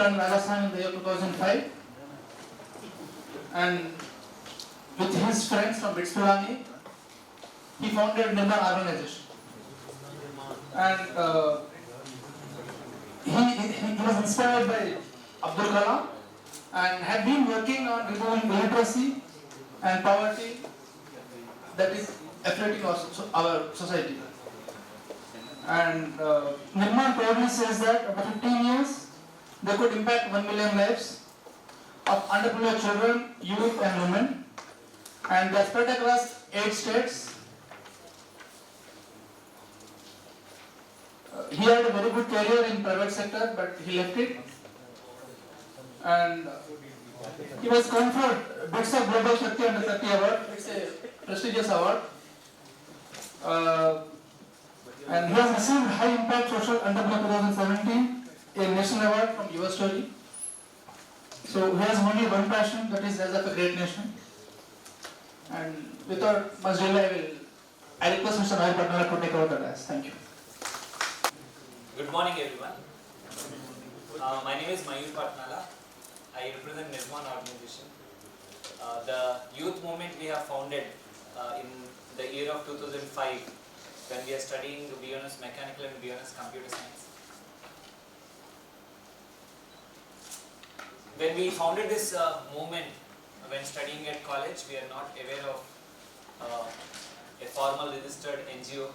Bitspulani, Rajasthan in the year 2005, and with his friends from Bitspulani, he founded Nirman organization. And he was inspired by Abdul Kalam and had been working on removing illiteracy and poverty that is affecting our society. And Nirman proudly says that after 15 years, they could impact 1 million lives of underprivileged children, youth and women. And they are spread across 8 states. He had a very good career in private sector, but he left it. And he was conferred Bits of Global Shakti Under 30 Award. It's a prestigious award. And he has received High Impact Social Entrepreneur 2017, a national award from Your Story. So he has only one passion, that is rise of a great nation. And without much delay, I request Mr. Mayur Patnala to take over the dais. Thank you. Good morning, everyone. My name is Mayur Patnala. I represent Nirman organization. The youth movement we have founded in the year of 2005 when we are studying BONS Mechanical and BONS Computer Science. When we founded this movement, when studying at college, we are not aware of a formal registered NGO.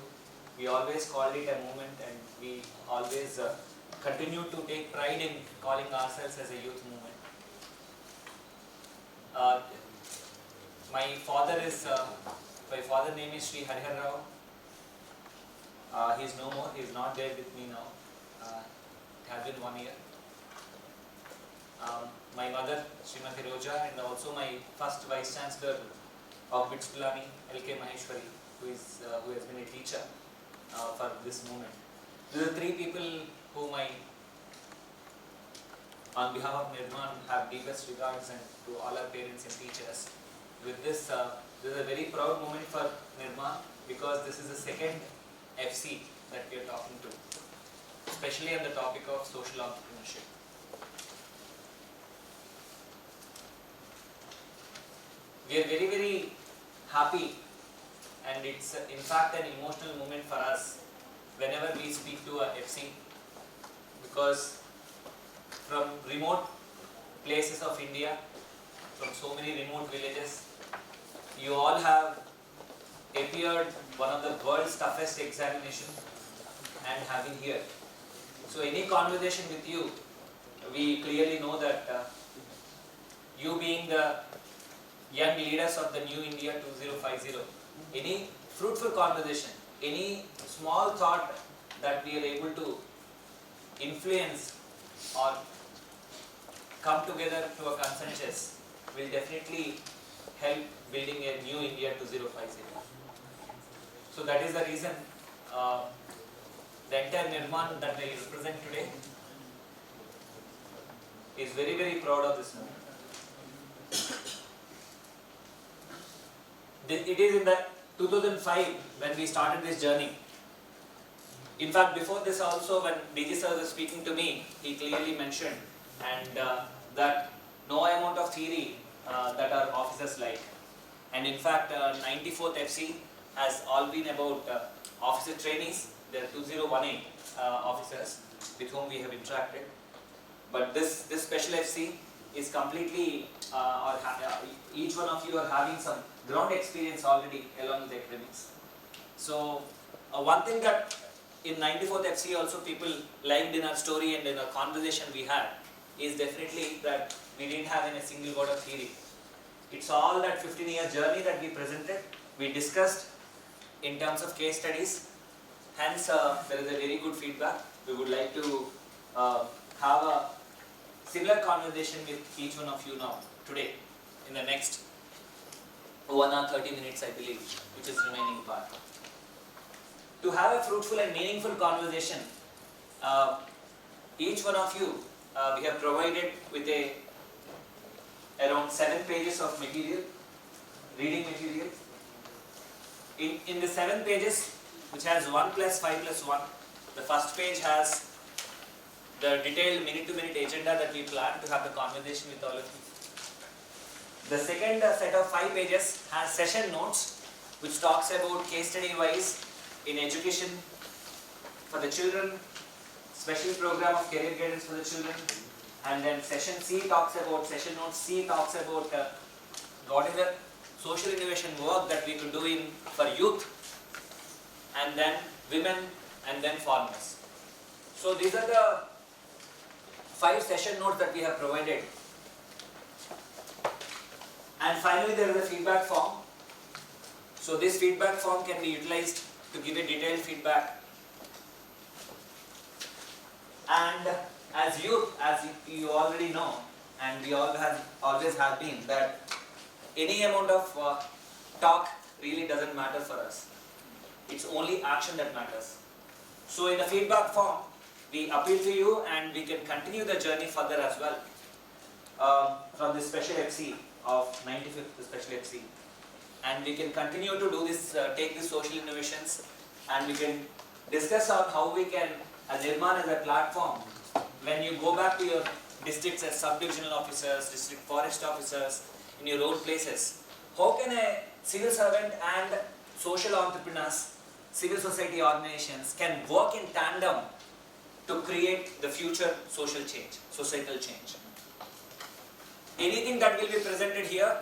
We always called it a movement, and we always continue to take pride in calling ourselves as a youth movement. My father name is Sri Harihar Rao. He is no more. He is not there with me now. It has been 1 year. My mother, Srimati Roja, and also my first Vice Chancellor of Bitspulani, L.K. Maheshwari, who has been a teacher for this movement. These are 3 people whom I, on behalf of Nirman, have deepest regards, and to all our parents and teachers. With this, this is a very proud moment for Nirman, because this is the second FC that we are talking to, especially on the topic of social entrepreneurship. We are very, very happy, and it's in fact an emotional moment for us whenever we speak to a FC, because from remote places of India, from so many remote villages, you all have appeared one of the world's toughest examination and have been here. So any conversation with you, we clearly know that you being the young leaders of the New India 2050, any fruitful conversation, any small thought that we are able to influence or come together to a consensus will definitely help building a New India 2050. So that is the reason the entire Nirman that I represent today is very, very proud of this movement. It is in the 2005 when we started this journey. In fact, before this also, when DG sir was speaking to me, he clearly mentioned that no amount of theory that our officers like. And in fact, 94th FC has all been about officer trainees. There are 2018 officers with whom we have interacted. But this special FC is completely, each one of you are having some ground experience already along with academics. So one thing that in 94th FC also people liked in our story and in our conversation we had is definitely that we didn't have any single word of theory. It's all that 15-year journey that we presented, we discussed in terms of case studies. Hence, there is a very good feedback. We would like to have a similar conversation with each one of you now, today, in the next 1 hour 30 minutes, I believe, which is remaining part. To have a fruitful and meaningful conversation, each one of you, we have provided with around 7 pages of material, reading material. In the 7 pages, which has 1 plus 5 plus 1, the first page has the detailed minute-to-minute agenda that we plan to have the conversation with all of you. The second set of 5 pages has session notes, which talks about case study wise in education for the children, special program of career guidance for the children, and then session session note C talks about what is the social innovation work that we could do for youth, and then women, and then farmers. So these are the 5 session notes that we have provided. And finally there is a feedback form. So this feedback form can be utilized to give a detailed feedback. And as youth, as you already know, and we always have been, that any amount of talk really doesn't matter for us. It's only action that matters. So in the feedback form, we appeal to you and we can continue the journey further as well from the special FC of 95th special FC. And we can continue to do this, take these social innovations, and we can discuss on how we can, as Nirman as a platform, when you go back to your districts as sub-divisional officers, district forest officers, in your own places, how can a civil servant and social entrepreneurs, civil society organizations can work in tandem to create the future social change, societal change. Anything that will be presented here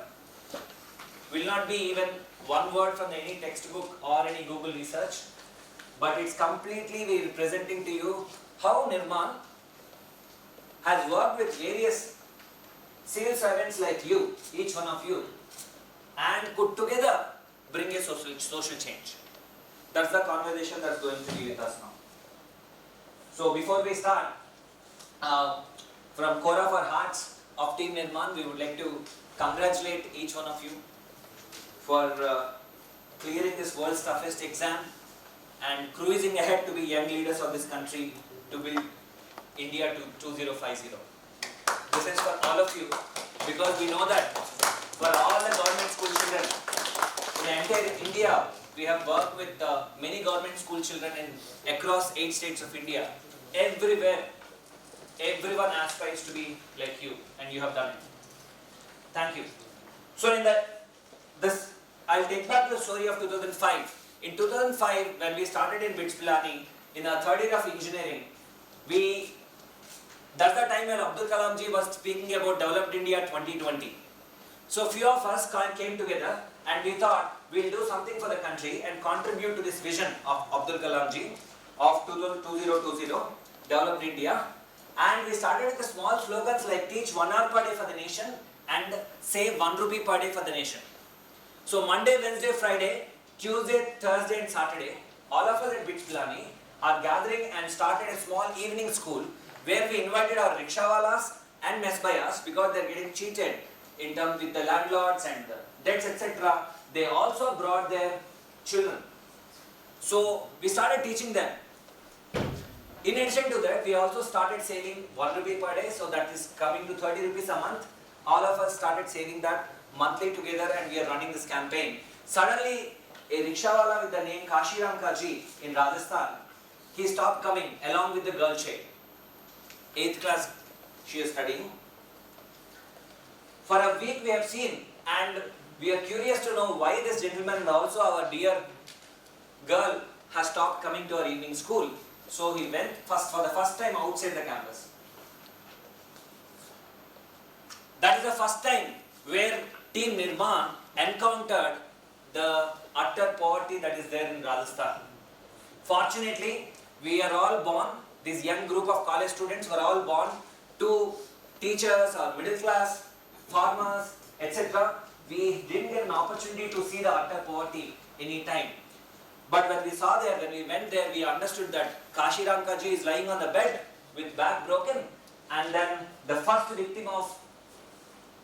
will not be even one word from any textbook or any Google research, but it's completely we are presenting to you how Nirman has worked with various civil servants like you, each one of you, and could together bring a social change. That's the conversation that's going to be with us now. So before we start, from core of our hearts of Team Nirman, we would like to congratulate each one of you for clearing this world's toughest exam and cruising ahead to be young leaders of this country to build India to 2050. This is for all of you, because we know that for all the government school children in the entire India, we have worked with many government school children across 8 states of India. Everywhere, everyone aspires to be like you, and you have done it. Thank you. So in this, I'll take back the story of 2005. In 2005, when we started in BITS Pilani, in our third year of engineering, that's the time when Abdul Kalam ji was speaking about Developed India 2020. So few of us came together and we thought we'll do something for the country and contribute to this vision of Abdul Kalam ji of 2020, Developed India. And we started with the small slogans like teach 1 hour per day for the nation and save 1 rupee per day for the nation. So Monday, Wednesday, Friday, Tuesday, Thursday and Saturday, all of us at BITS Pilani are gathering and started a small evening school where we invited our rickshawalas and mess buyers, because they're getting cheated in terms with the landlords and the debts, etc. They also brought their children. So we started teaching them. In addition to that, we also started saving 1 rupee per day, so that is coming to 30 rupees a month. All of us started saving that monthly together and we are running this campaign. Suddenly, a rickshawala with the name Kashiram Kaji in Rajasthan, he stopped coming along with the girl child. 8th class she is studying. For a week we have seen, and we are curious to know why this gentleman and also our dear girl has stopped coming to our evening school. So he went for the first time outside the campus. That is the first time where Team Nirman encountered the utter poverty that is there in Rajasthan. Fortunately, we are all born, this young group of college students were all born to teachers or middle class, farmers, etc. We didn't get an opportunity to see the utter poverty any time. But when we saw there, when we went there, we understood that Kashiram Kaji is lying on the bed with back broken, and then the first victim of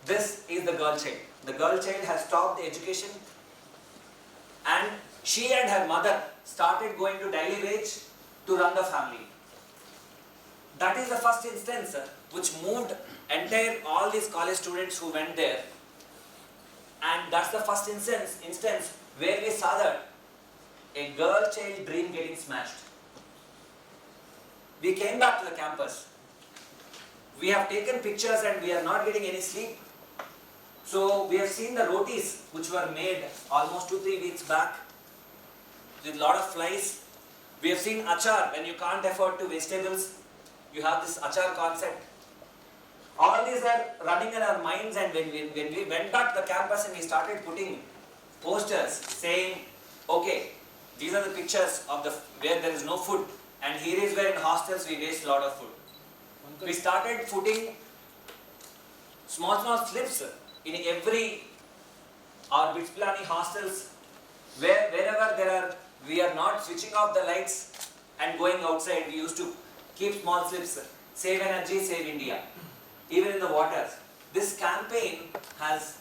this is the girl child. The girl child has stopped the education, and she and her mother started going to daily wage to run the family. That is the first instance which moved entire all these college students who went there, and that's the first instance where we saw that a girl child dream getting smashed. We came back to the campus we have taken pictures and we are not getting any sleep. So we have seen the rotis which were made almost 2-3 weeks back with lot of flies. We have seen achar when you can't afford to vegetables. You have this achar concept. All these are running in our minds, and when we went back to the campus and we started putting posters saying, okay, these are the pictures of where there is no food, and here is where in hostels we waste a lot of food. We started putting small slips in every our BITS Pilani hostels, wherever we are not switching off the lights and going outside. We used to keep small slips, save energy, save India, even in the waters. This campaign has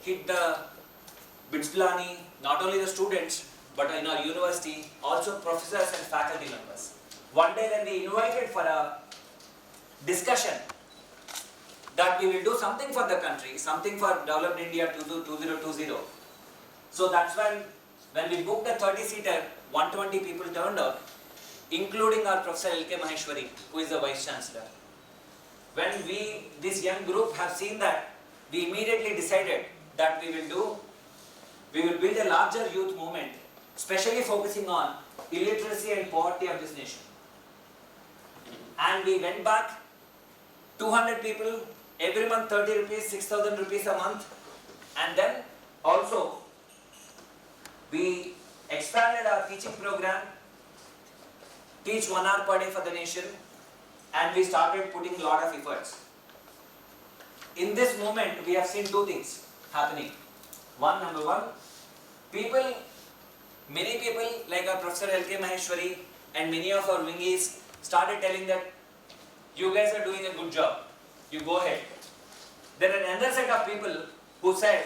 hit the BITS Pilani, not only the students, but in our university, also professors and faculty members. One day when we invited for a discussion that we will do something for the country, something for Developed India 2020. So that's when we booked a 30-seater, 120 people turned out, including our Professor L.K. Maheshwari, who is the Vice Chancellor. When this young group have seen that, we immediately decided that we will build a larger youth movement, especially focusing on illiteracy and poverty of this nation. And we went back, 200 people, every month 30 rupees, 6,000 rupees a month. And then also, we expanded our teaching program, teach 1 hour per day for the nation, and we started putting a lot of efforts. In this moment, we have seen two things happening. Number one, many people like our Professor L.K. Maheshwari and many of our wingies started telling that you guys are doing a good job, you go ahead. There are another set of people who said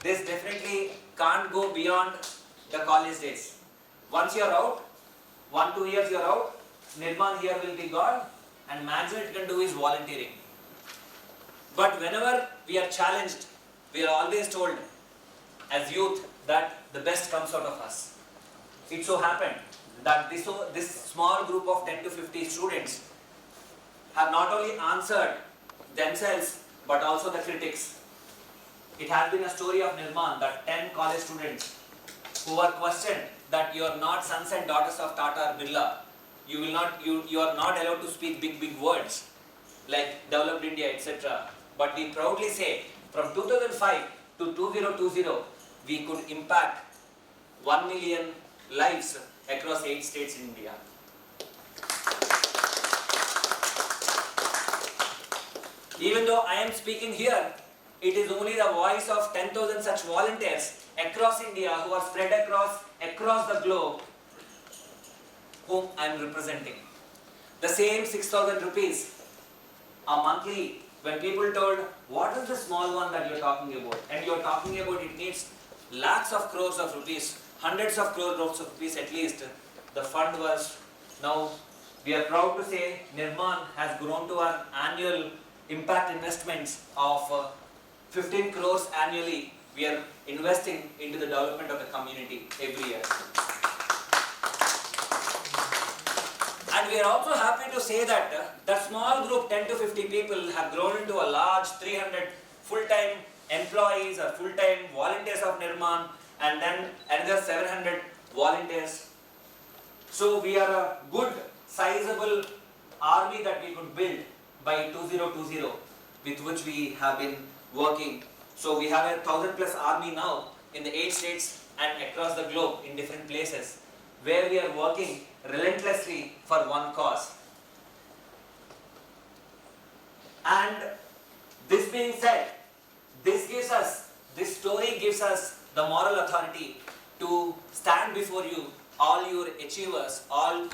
this definitely can't go beyond the college days. Once you are out, 1-2 years you are out, Nirman here will be gone, and maximum it can do is volunteering. But whenever we are challenged, we are always told as youth that the best comes out of us. It so happened that this small group of 10 to 50 students have not only answered themselves but also the critics. It has been a story of Nirman that 10 college students who were questioned that you are not sons and daughters of Tata or Birla. You are not allowed to speak big words like Developed India, etc. But we proudly say from 2005 to 2020 we could impact 1 million lives across 8 states in India. Even though I am speaking here, it is only the voice of 10,000 such volunteers across India who are spread across the globe whom I am representing. The same 6,000 rupees a monthly, when people told, what is the small one that you are talking about? And you are talking about it needs lakhs of crores of rupees, hundreds of crores of rupees at least. The fund was, now we are proud to say Nirman has grown to an annual impact investments of 15 crores annually. We are investing into the development of the community every year. And we are also happy to say that that small group, 10 to 50 people, have grown into a large 300 full-time employees or full-time volunteers of Nirman, and then another 700 volunteers. So we are a good, sizable army that we could build by 2020, with which we have been working. So we have a 1,000+ army now in the 8 states and across the globe in different places, where we are working relentlessly for one cause. And this being said, this story gives us the moral authority to stand before you, all your achievers,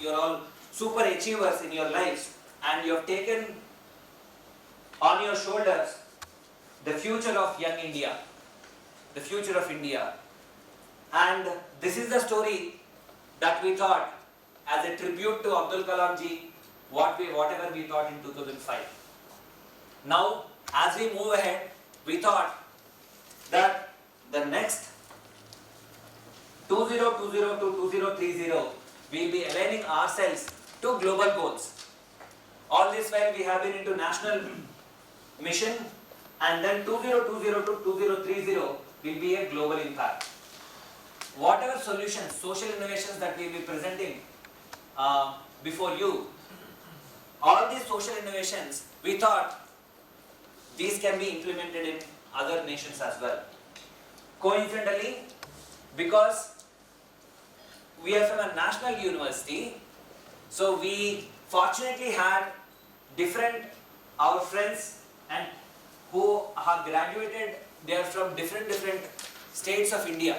you're all super achievers in your lives, and you have taken on your shoulders the future of young India, the future of India. And this is the story that we thought as a tribute to Abdul Kalam ji, whatever we thought in 2005. Now, as we move ahead, we thought that the next 2020 to 2030, we will be aligning ourselves to global goals All this while we have been into national mission, and then 2020 to 2030 will be a global impact. Whatever solutions, social innovations that we will be presenting before you, all these social innovations, we thought these can be implemented in other nations as well. Coincidentally, because we are from a national university, so we fortunately had our friends and who have graduated, they are from different states of India.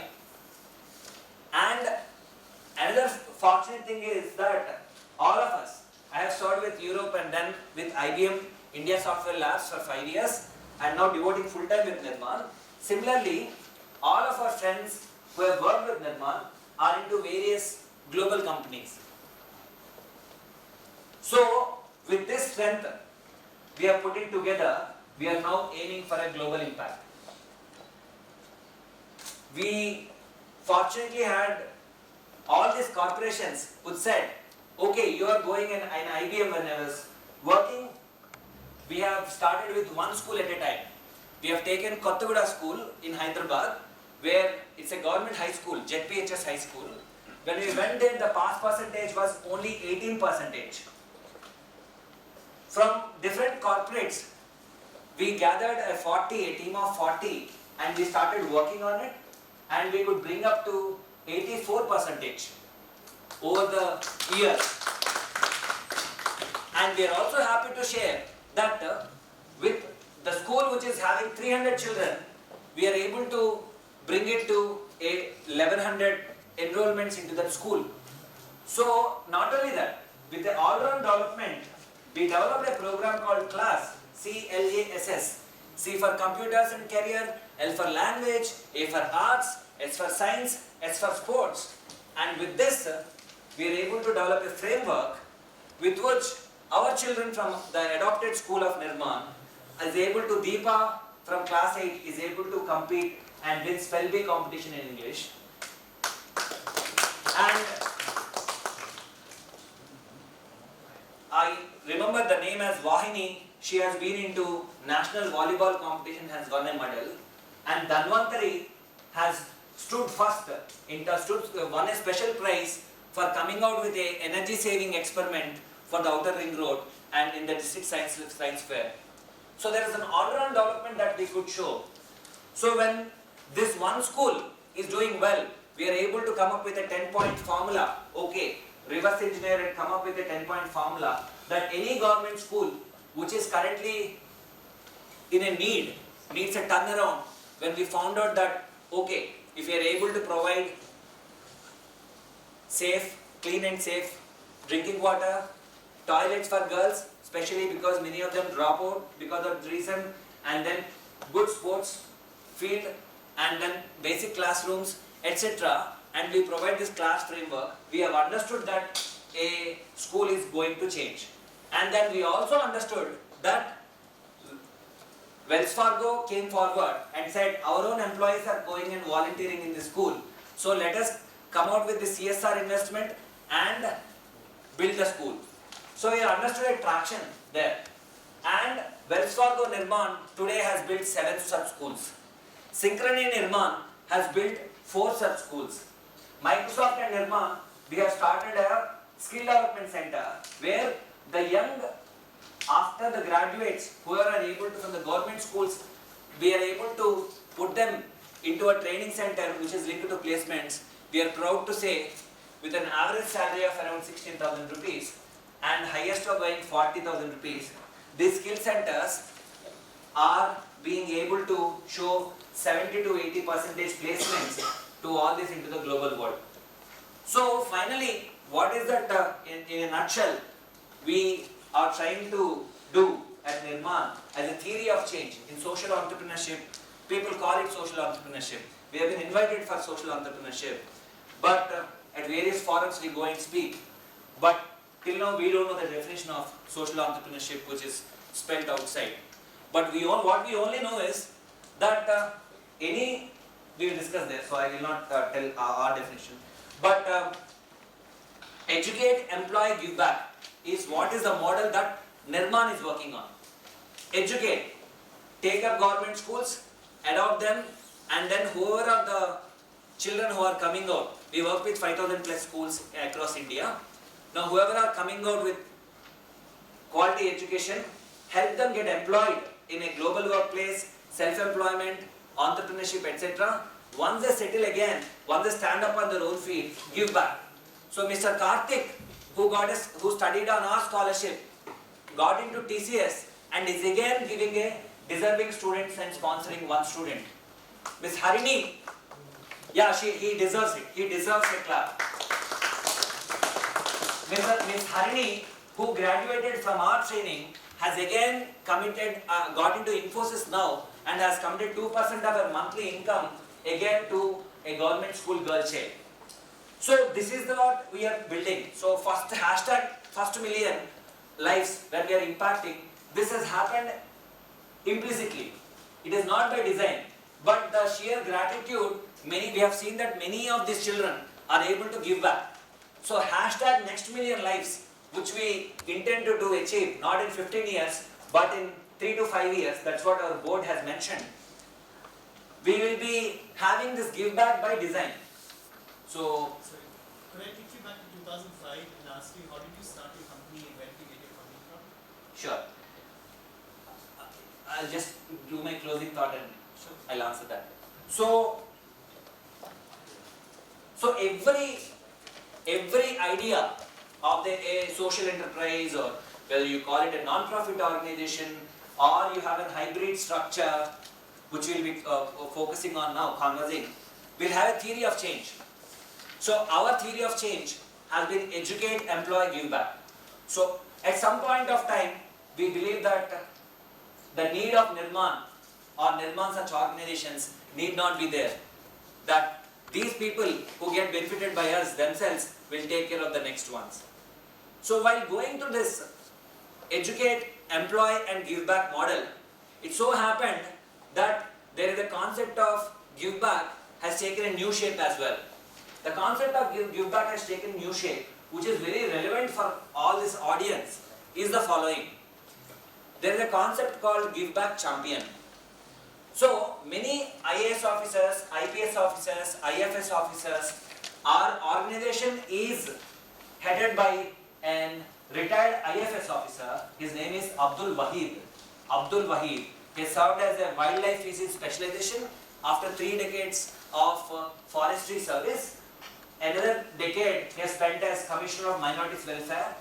And another fortunate thing is that all of us, I have started with Europe and then with IBM India Software Labs for 5 years and now devoting full time with Nirman. Similarly, all of our friends who have worked with Nirman are into various global companies. So, with this strength we are putting together, we are now aiming for a global impact. We fortunately had all these corporations who said, okay, you are going in IBM. When I was working, we have started with one school at a time. We have taken Kottaguda School in Hyderabad, where it's a government high school, ZPHS High School. When we went there, the pass percentage was only 18%. From different corporates, we gathered a team of 40, and we started working on it, and we could bring up to 84% over the years. And we are also happy to share that with the school which is having 300 children, we are able to bring it to 1100 enrollments into that school. So not only that, with the all-round development, we developed a program called CLASS, C-L-A-S-S. C for computers and career, L for language, A for arts, S for science, S for sports. And with this, we are able to develop a framework with which our children from the adopted school of Nirman is able to, Deepa from class 8 is able to compete and win spell bee competition in English. And I remember the name as Vahini. She has been into national volleyball competition, has won a medal. And Dhanvantari has stood first, won a special prize for coming out with a energy saving experiment for the outer ring road and in the district science fair. So there is an all-round development that we could show. So when this one school is doing well, we are able to come up with a 10-point formula. Okay, reverse engineer and come up with a 10-point formula that any government school which is currently in a needs a turnaround. When we found out that, okay, if we are able to provide clean and safe drinking water, toilets for girls, especially because many of them drop out because of the reason, and then good sports field, and then basic classrooms, etc. And we provide this class framework, we have understood that a school is going to change. And then we also understood that Wells Fargo came forward and said, our own employees are going and volunteering in the school. So let us come out with the CSR investment and build the school. So we understood a traction there. And Wells Fargo Nirman today has built 7 such schools. Synchrony Nirman has built 4 such schools. Microsoft and Nirman, we have started a skill development center where the young, after the graduates who are unable to from the government schools, we are able to put them into a training center which is linked to placements. We are proud to say with an average salary of around 16,000 rupees and highest of going 40,000 rupees, these skill centers are being able to show 70 to 80% placements to all this into the global world. So finally, what is that in a nutshell we are trying to do at Nirman as a theory of change in social entrepreneurship? People call it social entrepreneurship. We have been invited for social entrepreneurship, but at various forums we go and speak. But till now we don't know the definition of social entrepreneurship which is spelled outside. But what we only know is that we will discuss there, so I will not tell our definition. But educate, employ, give back is what is the model that Nirman is working on. Educate. Take up government schools, adopt them, and then whoever are the children who are coming out, we work with 5,000 plus schools across India. Now whoever are coming out with quality education, help them get employed in a global workplace, self-employment, entrepreneurship, etc. Once they settle again, once they stand up on their own feet, give back. So Mr. Karthik, who studied on our scholarship, got into TCS and is again giving a deserving students and sponsoring one student. Miss Harini, yeah, he deserves it. He deserves a clap. Miss Harini, who graduated from our training, has again committed, got into Infosys now and has committed 2% of her monthly income again to a government school girl child. So this is what we are building. So first hashtag, first million lives that we are impacting, this has happened implicitly. It is not by design, but the sheer gratitude, we have seen that many of these children are able to give back. So hashtag next million lives, which we intend to achieve, not in 15 years, but in 3 to 5 years, that's what our board has mentioned. We will be having this give back by design. So, sorry, could I take you back to 2005 and ask you how did you start your company and where did you get your funding from? sure. I'll just do my closing thought and I'll answer that. So every idea of a social enterprise, or whether you call it a non-profit organization or you have a hybrid structure, which we'll be focusing on now, conversing, will have a theory of change. So our theory of change has been educate, employ, give back. So at some point of time, we believe that the need of Nirman or Nirman such organizations need not be there. That these people who get benefited by us themselves will take care of the next ones. So while going to this educate, employ and give back model, it so happened that there is a concept of give back has taken a new shape as well. The concept of give back has taken new shape, which is very relevant for all this audience, is the following. There is a concept called give back champion. So many IAS officers, IPS officers, IFS officers, our organization is headed by an retired IFS officer. His name is Abdul Wahid. Abdul Wahid. He served as a wildlife physics specialization after 3 decades of forestry service. Another decade he has spent as Commissioner of Minorities Welfare.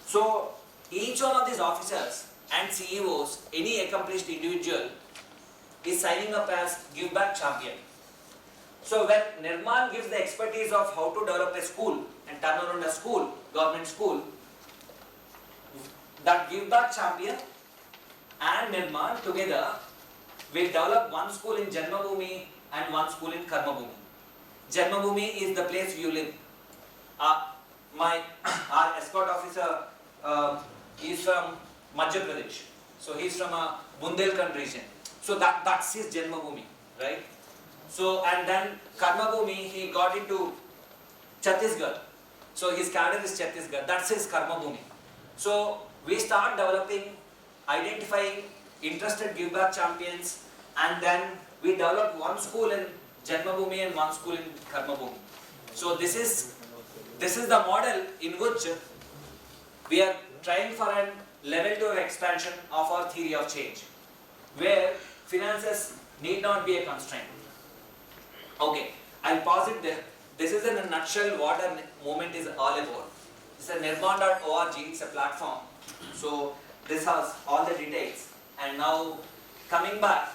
So each one of these officers and CEOs, any accomplished individual, is signing up as Give Back Champion. So when Nirman gives the expertise of how to develop a school and turn around a school, government school, that Give Back Champion and Nirman together will develop one school in Janmabhoomi and one school in Karmabhoomi. Janmabhoomi is the place you live. Our escort officer is from Madhya Pradesh. So he is from a Bundelkhand region. So that's his Janmabhoomi, right? So and then Karmabhoomi, he got into Chhattisgarh. So his cadre is Chhattisgarh. That's his Karmabhoomi. So we start developing, identifying interested give back champions, and then we develop one school in Janmabhoomi and one school in Karmabhoomi. So this is the model in which we are trying for a level 2 expansion of our theory of change, where finances need not be a constraint. Okay, I'll pause it there. This is in a nutshell what a movement is all about. It's a nirman.org, it's a platform. So this has all the details. And now coming back,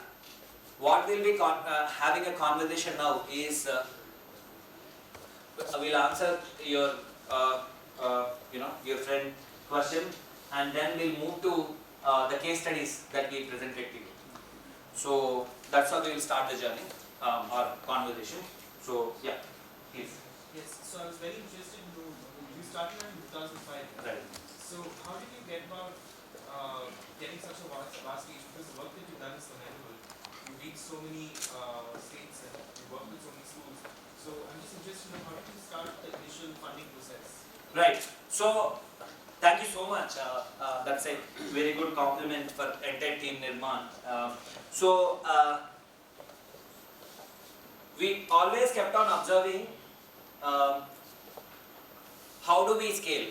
what we'll be having a conversation now is we'll answer your your friend question, and then we'll move to the case studies that we presented to you. So that's how we will start the journey, our conversation. So yeah, please. Yes, so I was very interested in you started in 2005. Right. So how did you get about getting such a vast reach? Because the work that you've done is commendable. You reach so many states and you work with so many schools. So I'm just interested in how did you start the initial funding process? Right. So, thank you so much. That's a very good compliment for entire team Nirman. We always kept on observing how do we scale?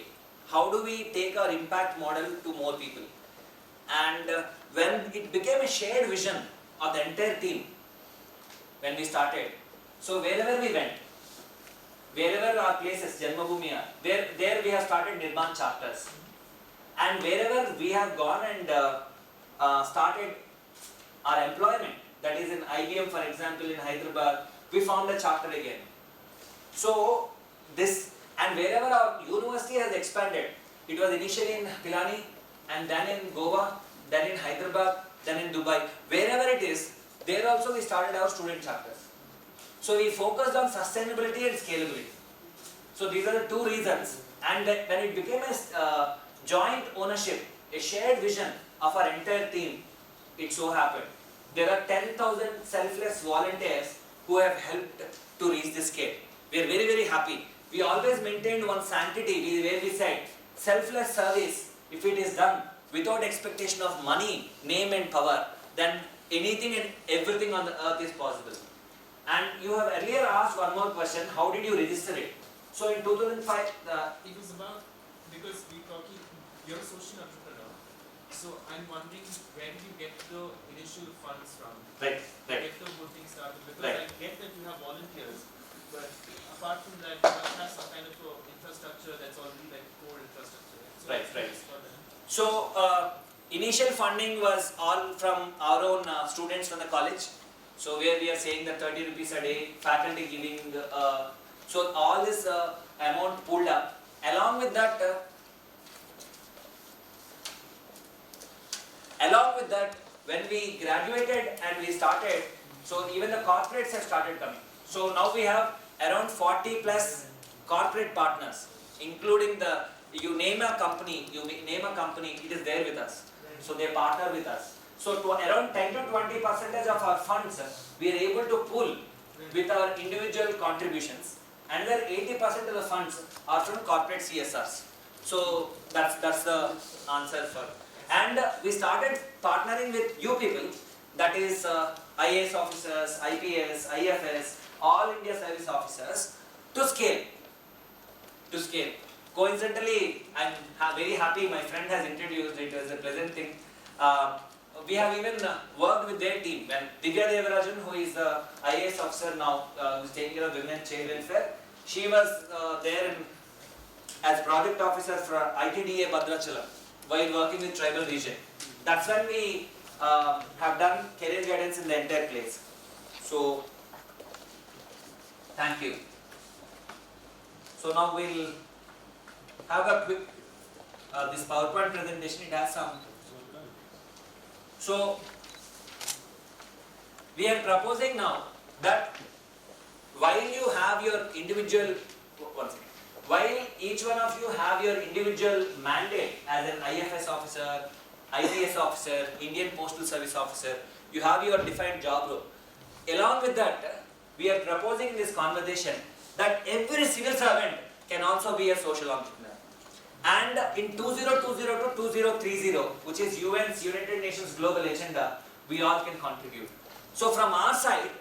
How do we take our impact model to more people? And when it became a shared vision of the entire team, when we started, so wherever we went, wherever our places, Janmabhoomi are, there we have started Nirman chapters. And wherever we have gone and started our employment, that is in IBM for example in Hyderabad, we found a chapter again. So this, and wherever our university has expanded, it was initially in Pilani and then in Goa, then in Hyderabad, then in Dubai, wherever it is, there also we started our student chapters. So we focused on sustainability and scalability. So these are the two reasons. And when it became a joint ownership, a shared vision of our entire team, it so happened. There are 10,000 selfless volunteers who have helped to reach this scale. We are very, very happy. We always maintained one sanctity where we said, selfless service, if it is done without expectation of money, name and power, then anything and everything on the earth is possible. And you have earlier asked one more question, how did you register it? So in 2005, It was about, because we're talking, you're a social entrepreneur. So I'm wondering, where did you get the initial funds from? right. To get the whole thing started? Because Right. I get that you have volunteers, but apart from that, you must have some kind of a infrastructure that's already like core infrastructure. So Right, what's right. next for them? So initial funding was all from our own students from the college. So where we are saying that 30 rupees a day, faculty giving, so all this amount pulled up. Along with that, when we graduated and we started, so even the corporates have started coming. So now we have around 40 plus corporate partners, including you name a company, it is there with us. So they partner with us. So around 10 to 20% of our funds we are able to pull with our individual contributions. Another 80% of the funds are from corporate CSRs. So that's the answer for. And we started partnering with you people, that is IAS officers, IPS, IFS, all India service officers, to scale. Coincidentally, I'm very happy my friend has introduced it as a pleasant thing. We have even worked with their team. When Divya Devarajan, who is the IAS officer now, who is taking care of women and child welfare, she was there as project officer for ITDA Bhadrachalam while working with tribal region. That's when we have done career guidance in the entire place. So, thank you. So now we'll have a quick, this PowerPoint presentation, it has some. So, we are proposing now that while you have your individual, while each one of you have your individual mandate as an IFS officer, IPS officer, Indian Postal Service officer, you have your defined job role. Along with that, we are proposing in this conversation that every civil servant can also be a social entrepreneur. And in 2020 to 2030, which is UN's United Nations Global Agenda, we all can contribute. So from our side,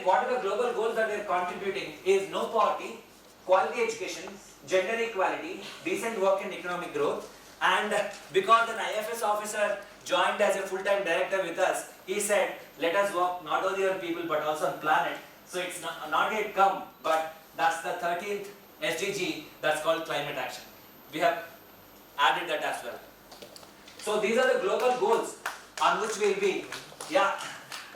what are the global goals that we are contributing is no poverty, quality education, gender equality, decent work and economic growth. And because an IFS officer joined as a full-time director with us, he said, let us work not only on people but also on planet. So it's not yet come, but that's the 13th SDG, that's called climate action. We have added that as well. So these are the global goals on which we will be. Yeah.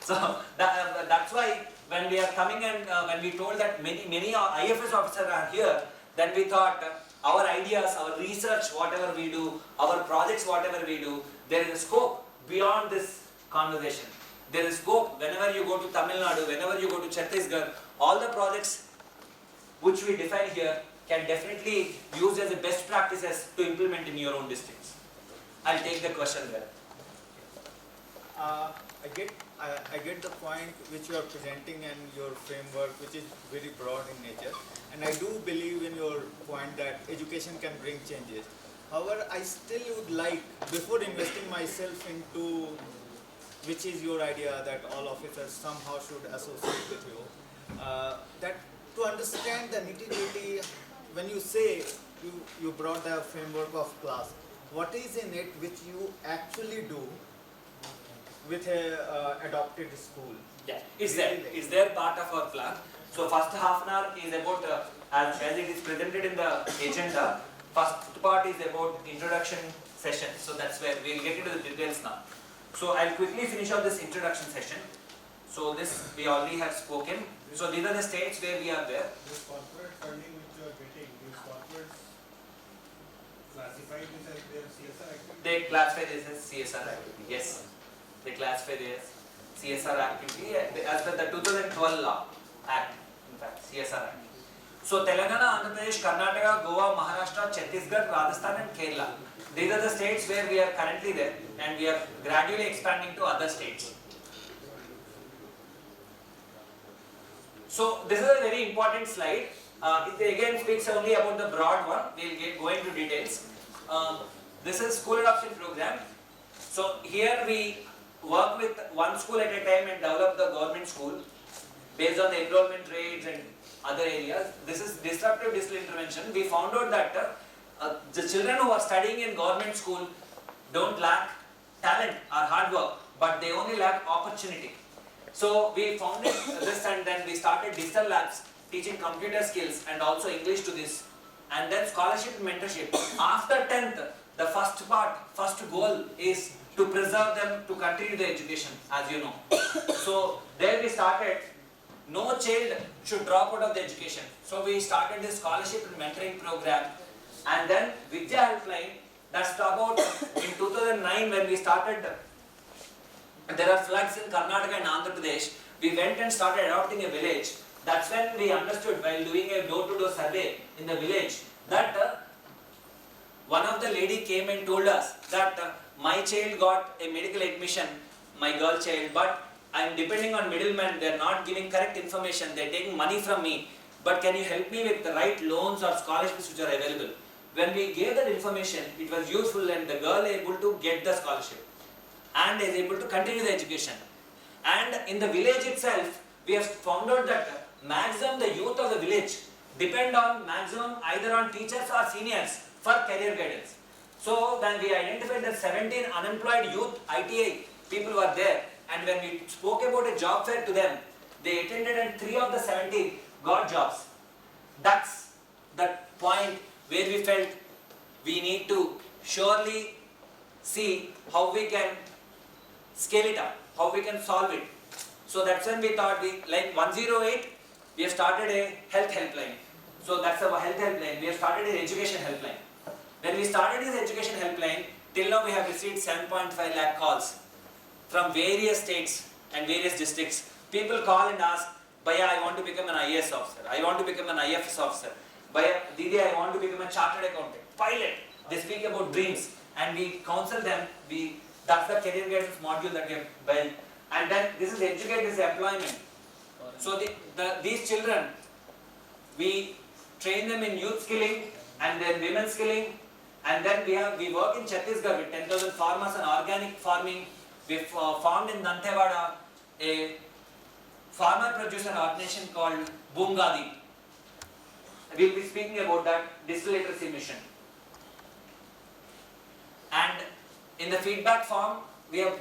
So that's why when we are coming and when we told that many IFS officers are here, then we thought our ideas, our research, whatever we do, our projects, whatever we do, there is a scope beyond this conversation. There is scope whenever you go to Tamil Nadu, whenever you go to Chhattisgarh, all the projects which we define here can definitely use as a best practices to implement in your own districts. I'll take the question there. I get the point which you are presenting and your framework, which is very broad in nature, and I do believe in your point that education can bring changes. However, I still would like, before investing myself into, which is your idea that all officers somehow should associate with you, that to understand the nitty-gritty, when you say you brought the framework of class, what is in it which you actually do with a adopted school? Yeah, it's there. It's there part of our plan. So first half an hour is about, as it is presented in the agenda, first part is about introduction session. So that's where we'll get into the details now. So I'll quickly finish up this introduction session. So this we already have spoken. So these are the states where we are there. This corporate funding which you are getting, these corporates classified this as their CSR activity? They classify this as CSR activity. Yes, they classify this CSR activity as per the 2012 law act. In fact, CSR act. So Telangana, Andhra Pradesh, Karnataka, Goa, Maharashtra, Chhattisgarh, Rajasthan, and Kerala. These are the states where we are currently there, and we are gradually expanding to other states. So this is a very important slide. It again speaks only about the broad one. We'll go into details. This is school adoption program. So here we work with one school at a time and develop the government school based on the enrollment rates and other areas. This is disruptive digital intervention. We found out that the children who are studying in government school don't lack talent or hard work, but they only lack opportunity. So we founded this, and then we started digital labs teaching computer skills and also English to this, and then scholarship and mentorship. After 10th, the first goal is to preserve them to continue the education, as you know. So there we started, no child should drop out of the education. So we started this scholarship and mentoring program, and then Vidya Helpline, that's about in 2009 when we started. There are floods in Karnataka and Andhra Pradesh. We went and started adopting a village. That's when we understood, while doing a door-to-door survey in the village, that one of the lady came and told us that my child got a medical admission, my girl child, but I am depending on middlemen. They are not giving correct information. They are taking money from me. But can you help me with the right loans or scholarships which are available? When we gave that information, it was useful, and the girl able to get the scholarship and is able to continue the education. And in the village itself, we have found out that maximum the youth of the village depend on maximum either on teachers or seniors for career guidance. So when we identified that 17 unemployed youth ITI people were there, and when we spoke about a job fair to them, they attended and 3 of the 17 got jobs. That's the point where we felt we need to surely see how we can scale it up, how we can solve it. So that's when we thought, like 108, we have started a health helpline. So that's a health helpline. We have started an education helpline. When we started this education helpline, till now we have received 7.5 lakh calls from various states and various districts. People call and ask, Bhaiya, I want to become an IAS officer. I want to become an IFS officer. Bhaiya, Didi, I want to become a chartered accountant. Pilot. They speak about dreams, and we counsel them. That's the career guidance module that we have built. And then this is educate, this is employment. So these children, we train them in youth skilling and then women skilling, and then we work in Chhattisgarh with 10,000 farmers and organic farming. We formed in Dantewada a farmer producer organization called Boongadi. We'll be speaking about that digital literacy mission. And in the feedback form, we have,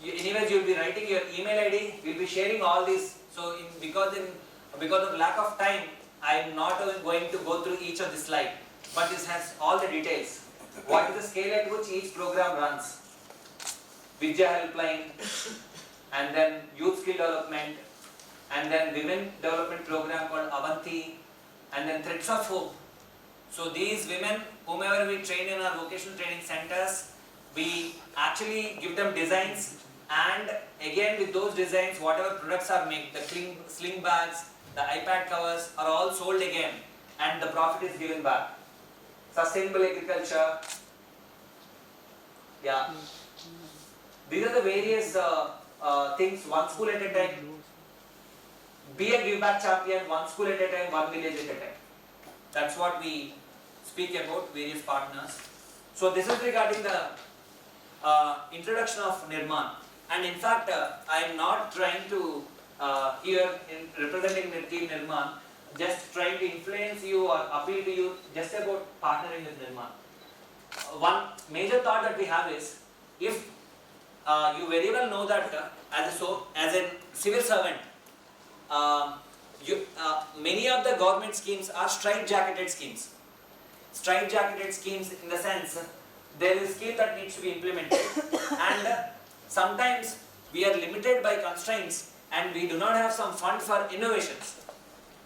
anyways you'll be writing your email ID, we'll be sharing all these. So because of lack of time, I'm not going to go through each of the slide, but this has all the details. What is the scale at which each program runs? Vidya Helpline, and then youth skill development, and then women development program called Avanti, and then Threads of Hope. So these women, whomever we train in our vocational training centers, we actually give them designs, and again with those designs, whatever products are made, the sling bags, the iPad covers are all sold again, and the profit is given back. Sustainable agriculture, yeah. These are the various things, one school at a time. Be a give back champion, one school at a time, one village at a time. That's what we speak about, various partners. So this is regarding the introduction of Nirman. And in fact, I am not trying to, here in representing the team Nirman, just trying to influence you or appeal to you just about partnering with Nirman. One major thought that we have is, if you very well know that as a civil servant, many of the government schemes are straight-jacketed schemes. Straight-jacketed schemes in the sense, there is a scheme that needs to be implemented and sometimes we are limited by constraints and we do not have some fund for innovations.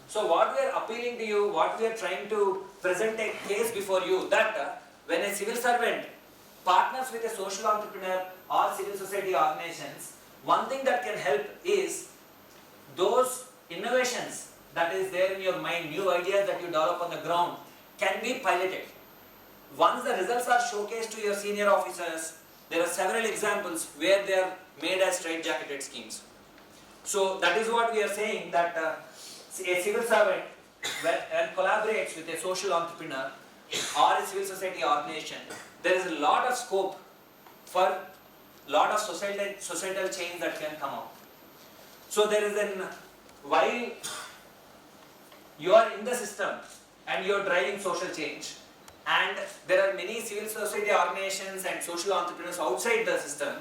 So what we are appealing to you, what we are trying to present a case before you, that when a civil servant partners with a social entrepreneur or civil society organizations, one thing that can help is those innovations that is there in your mind, new ideas that you develop on the ground can be piloted. Once the results are showcased to your senior officers, there are several examples where they are made as straight-jacketed schemes. So that is what we are saying, that a civil servant when collaborates with a social entrepreneur or a civil society organization, there is a lot of scope for a lot of societal change that can come out. So there is while you are in the system and you are driving social change, and there are many civil society organizations and social entrepreneurs outside the system,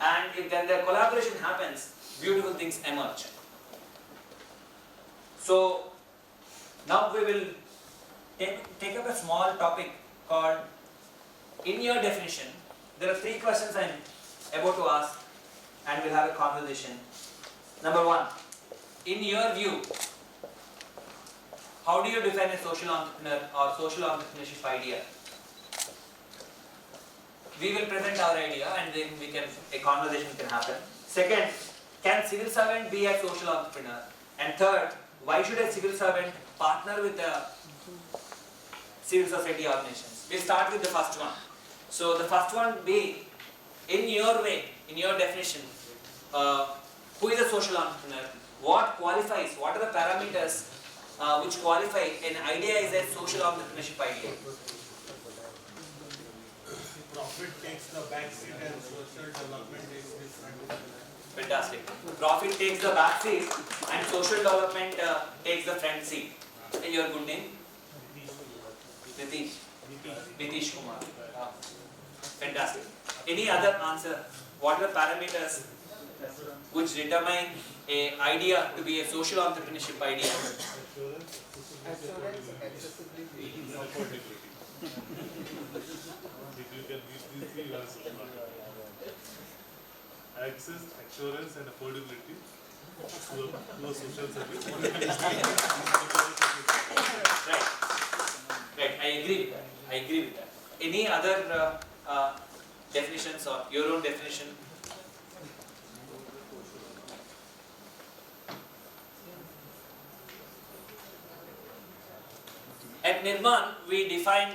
and if then the collaboration happens, beautiful things emerge. So now we will take up a small topic called, in your definition, there are 3 questions I am about to ask and we'll have a conversation. Number 1, in your view, how do you define a social entrepreneur or social entrepreneurship idea? We will present our idea and then a conversation can happen. Second, can civil servant be a social entrepreneur? And third, why should a civil servant partner with the civil society organizations? We'll start with the first one. So the first one being, in your way, in your definition, who is a social entrepreneur? What qualifies? What are the parameters which qualify an idea is a social entrepreneurship idea? Profit takes the back seat and social development takes the front. Fantastic. Profit takes the back seat and social development takes the front seat. And your good name? Nitish Kumar. Fantastic. Any other answer? What are the parameters which determine an idea to be a social entrepreneurship idea? Assurance, accessibility, affordability. You can use these 3 words. Access, assurance, and affordability to a social service. Right. I agree with that. Any other definitions or your own definition? At Nirman, we defined,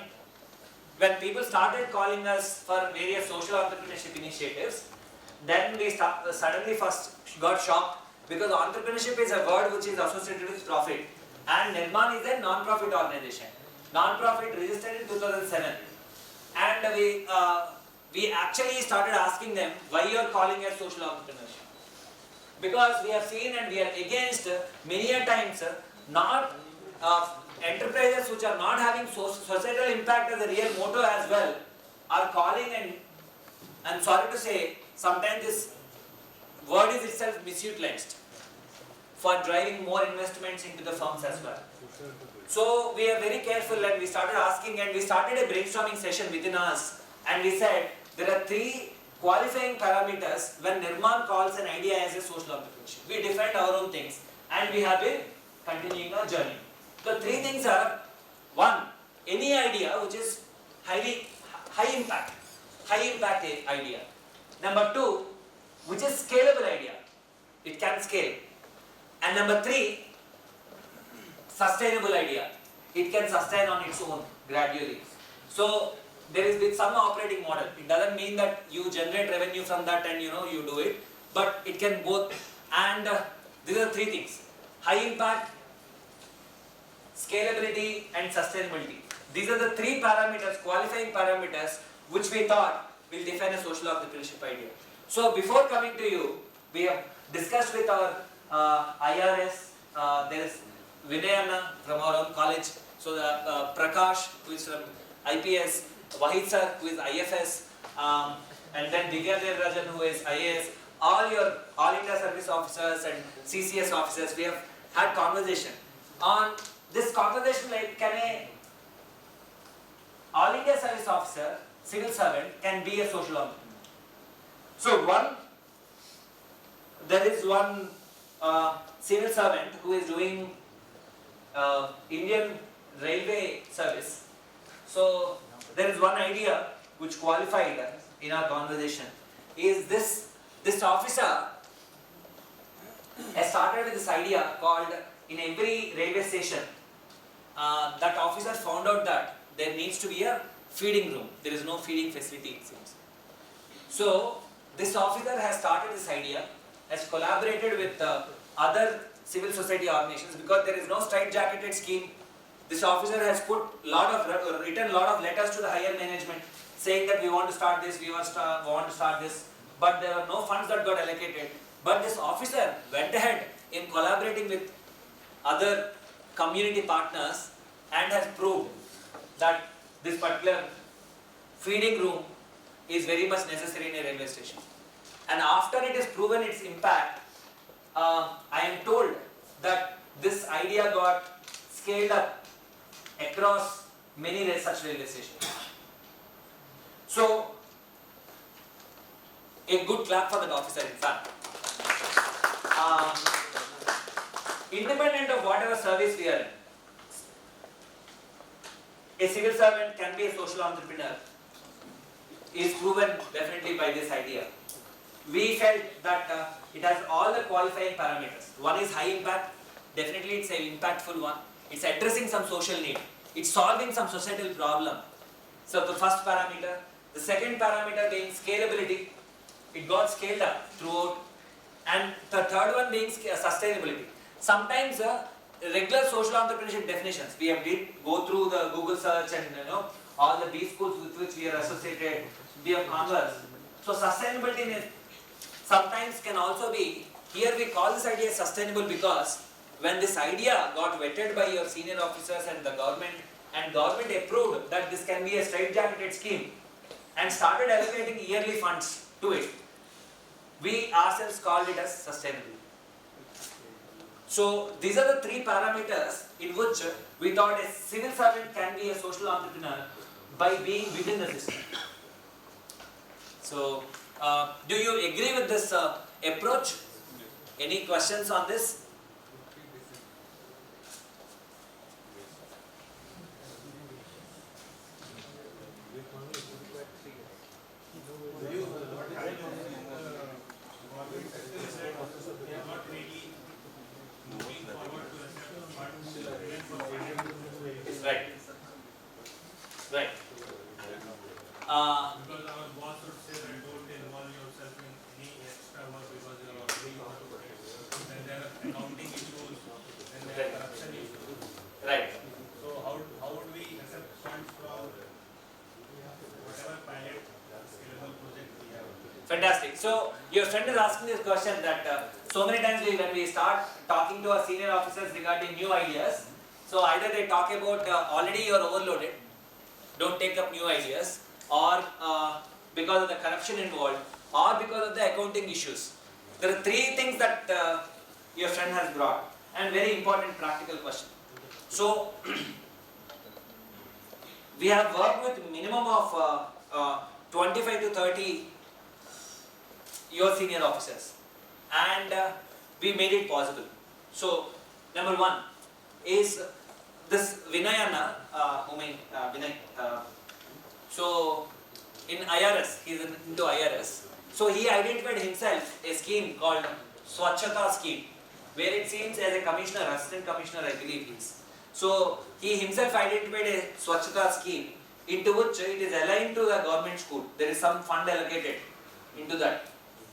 when people started calling us for various social entrepreneurship initiatives, then we suddenly first got shocked because entrepreneurship is a word which is associated with profit, and Nirman is a non-profit organization. Non-profit registered in 2007, and we actually started asking them why you are calling it social entrepreneurship, because we have seen and we are against many a times not enterprises which are not having societal impact as a real motto as well are calling, and I'm sorry to say, sometimes this word is itself misutilized for driving more investments into the firms as well. So we are very careful and we started asking, and we started a brainstorming session within us, and we said there are 3 qualifying parameters when Nirman calls an idea as a social entrepreneurship. We defined our own things and we have been continuing our journey. The 3 things are: 1, any idea which is high impact idea. Number 2, which is scalable idea, it can scale. And number 3, sustainable idea, it can sustain on its own gradually. So there is with some operating model. It doesn't mean that you generate revenue from that and you do it, but it can both. And these are three things: high impact, scalability, and sustainability. These are the three parameters, qualifying parameters, which we thought will define a social entrepreneurship idea. So before coming to you, we have discussed with our IRS. There is Vinayana from our own college. So the Prakash, who is from IPS, Wahid sir, who is IFS, and then Divya Devarajan, who is IAS. All your All India Service Officers and CCS officers, we have had conversation. On this conversation, like, can a All India Service Officer, civil servant, can be a social entrepreneur? So there is one civil servant who is doing Indian Railway Service. So there is one idea which qualified in our conversation. Is this officer has started with this idea called, in every railway station, that officer found out that there needs to be a feeding room. There is no feeding facility, it seems. So this officer has started this idea, has collaborated with other civil society organizations, because there is no straight-jacketed scheme. This officer has written a lot of letters to the higher management saying that we want to start this, we want to start this, but there were no funds that got allocated. But this officer went ahead in collaborating with other community partners and has proved that this particular feeding room is very much necessary in a railway station. And after it is proven its impact, I am told that this idea got scaled up across many such railway stations. So, a good clap for that officer, in fact. Independent of whatever service we are in, a civil servant can be a social entrepreneur, is proven definitely by this idea. We felt that it has all the qualifying parameters. One is high impact, definitely it's an impactful one. It's addressing some social need. It's solving some societal problem. So the first parameter. The second parameter being scalability. It got scaled up throughout. And the third one being sustainability. Sometimes regular social entrepreneurship definitions, we have go through the Google search and all the B schools with which we are associated, we have conversed. So sustainability sometimes can also be, here we call this idea sustainable because when this idea got vetted by your senior officers and the government, and government approved that this can be a straight-jacketed scheme and started allocating yearly funds to it, we ourselves called it as sustainable. So these are the three parameters in which we thought a civil servant can be a social entrepreneur by being within the system. So do you agree with this approach? Any questions on this? Right. Right. Because our boss would say that don't involve yourself in any extra work because you are already on to it. Then there are accounting issues, then there are corruption issues. Right. So how would we accept funds from whatever pilot scalable project we have? Fantastic. So your friend is asking this question that so many times when we start talking to our senior officers regarding new ideas, so either they talk about already you are overloaded, don't take up new ideas, or because of the corruption involved, or because of the accounting issues. There are three things that your friend has brought, and very important practical question. So we have worked with minimum of 25 to 30 your senior officers, and we made it possible. So number one is this Vinayana, Vinay. So in IRS, he is into IRS. So he identified himself a scheme called Swachhata scheme, where it seems as a commissioner, assistant commissioner, I believe he is. So he himself identified a Swachhata scheme into which it is aligned to the government school. There is some fund allocated into that.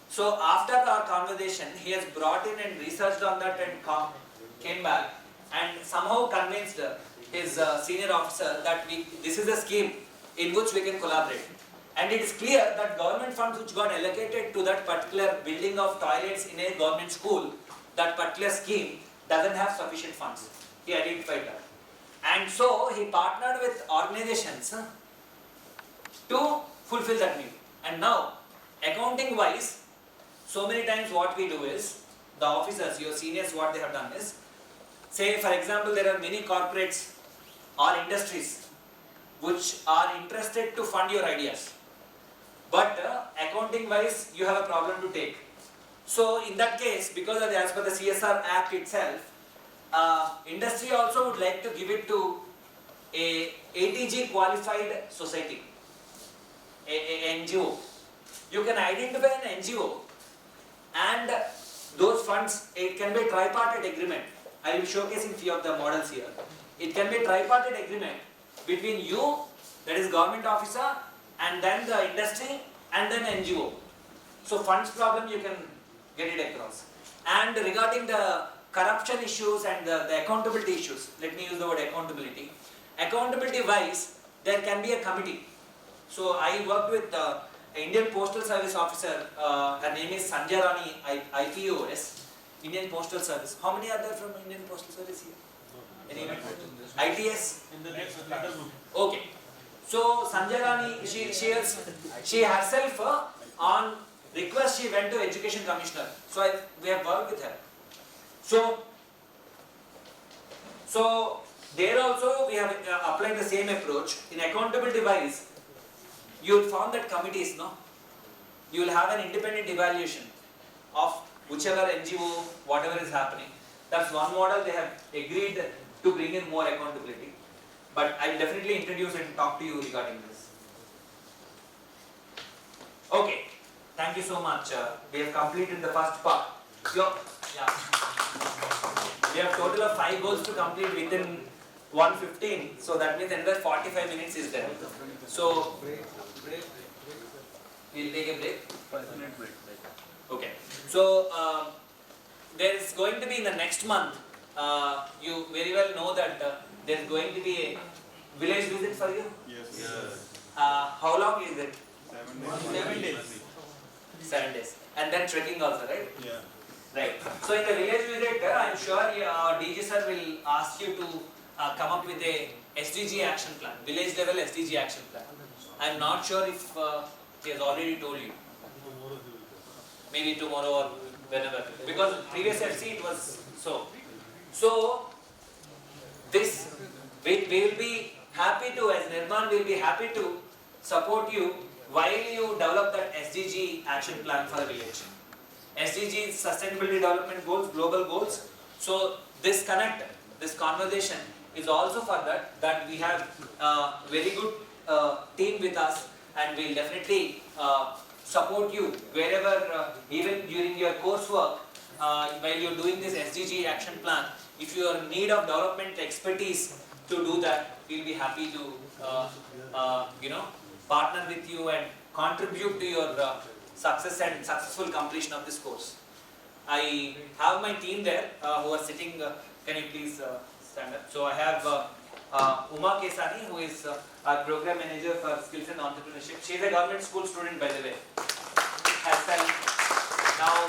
So after our conversation, he has brought in and researched on that and came back and somehow convinced his senior officer that this is a scheme in which we can collaborate. And it is clear that government funds which got allocated to that particular building of toilets in a government school, that particular scheme doesn't have sufficient funds. He identified that. And so he partnered with organizations to fulfill that need. And now, accounting wise, so many times what we do is, the officers, your seniors, what they have done is, say for example there are many corporates or industries which are interested to fund your ideas. But accounting wise, you have a problem to take. So in that case, because as per the CSR Act itself, industry also would like to give it to a ATG qualified society, a NGO. You can identify an NGO and those funds, it can be a tripartite agreement. I will showcase in few of the models here. It can be a tripartite agreement between you, that is government officer, and then the industry, and then NGO. So funds problem you can get it across. And regarding the corruption issues and the accountability issues, let me use the word accountability. Accountability wise, there can be a committee. So I worked with Indian Postal Service officer, her name is Sanjay Rani, IPOS, Indian Postal Service. How many are there from Indian Postal Service here? Anyone? ITS? In the next letter group. Okay. So Sanjay Rani, she herself on request she went to Education Commissioner. So we have worked with her. So there also we have applied the same approach. In accountability wise, you will form that committees, no? You will have an independent evaluation of whichever NGO, whatever is happening. That's one model they have agreed to bring in more accountability. But I will definitely introduce and talk to you regarding this. Okay, thank you so much. We have completed the first part. We have total of 5 goals to complete within 1:15. So that means another 45 minutes is there. So we'll take a break. 5-minute break. Okay. So there is going to be in the next month. You very well know that there is going to be a village visit for you. Yes. How long is it? 7 days. 7 days. And then trekking also, right? Yeah. Right. So in the village visit, I am sure DG sir will ask you to come up with a SDG action plan, village level SDG action plan. I am not sure if he has already told you. Maybe tomorrow or whenever. Because previous FC it was so. So this we will be happy to, as Nirman will be happy to support you while you develop that SDG action plan for the village. SDG is Sustainability Development Goals, global goals. So this connect, this conversation is also for that we have a very good team with us and we'll definitely support you wherever, even during your coursework, while you're doing this SDG action plan. If you are in need of development expertise to do that, we'll be happy to partner with you and contribute to your success and successful completion of this course. I have my team there who are sitting. Can you please stand up? So I have Uma Kesani, who is our program manager for skills and entrepreneurship. She is a government school student, by the way. Now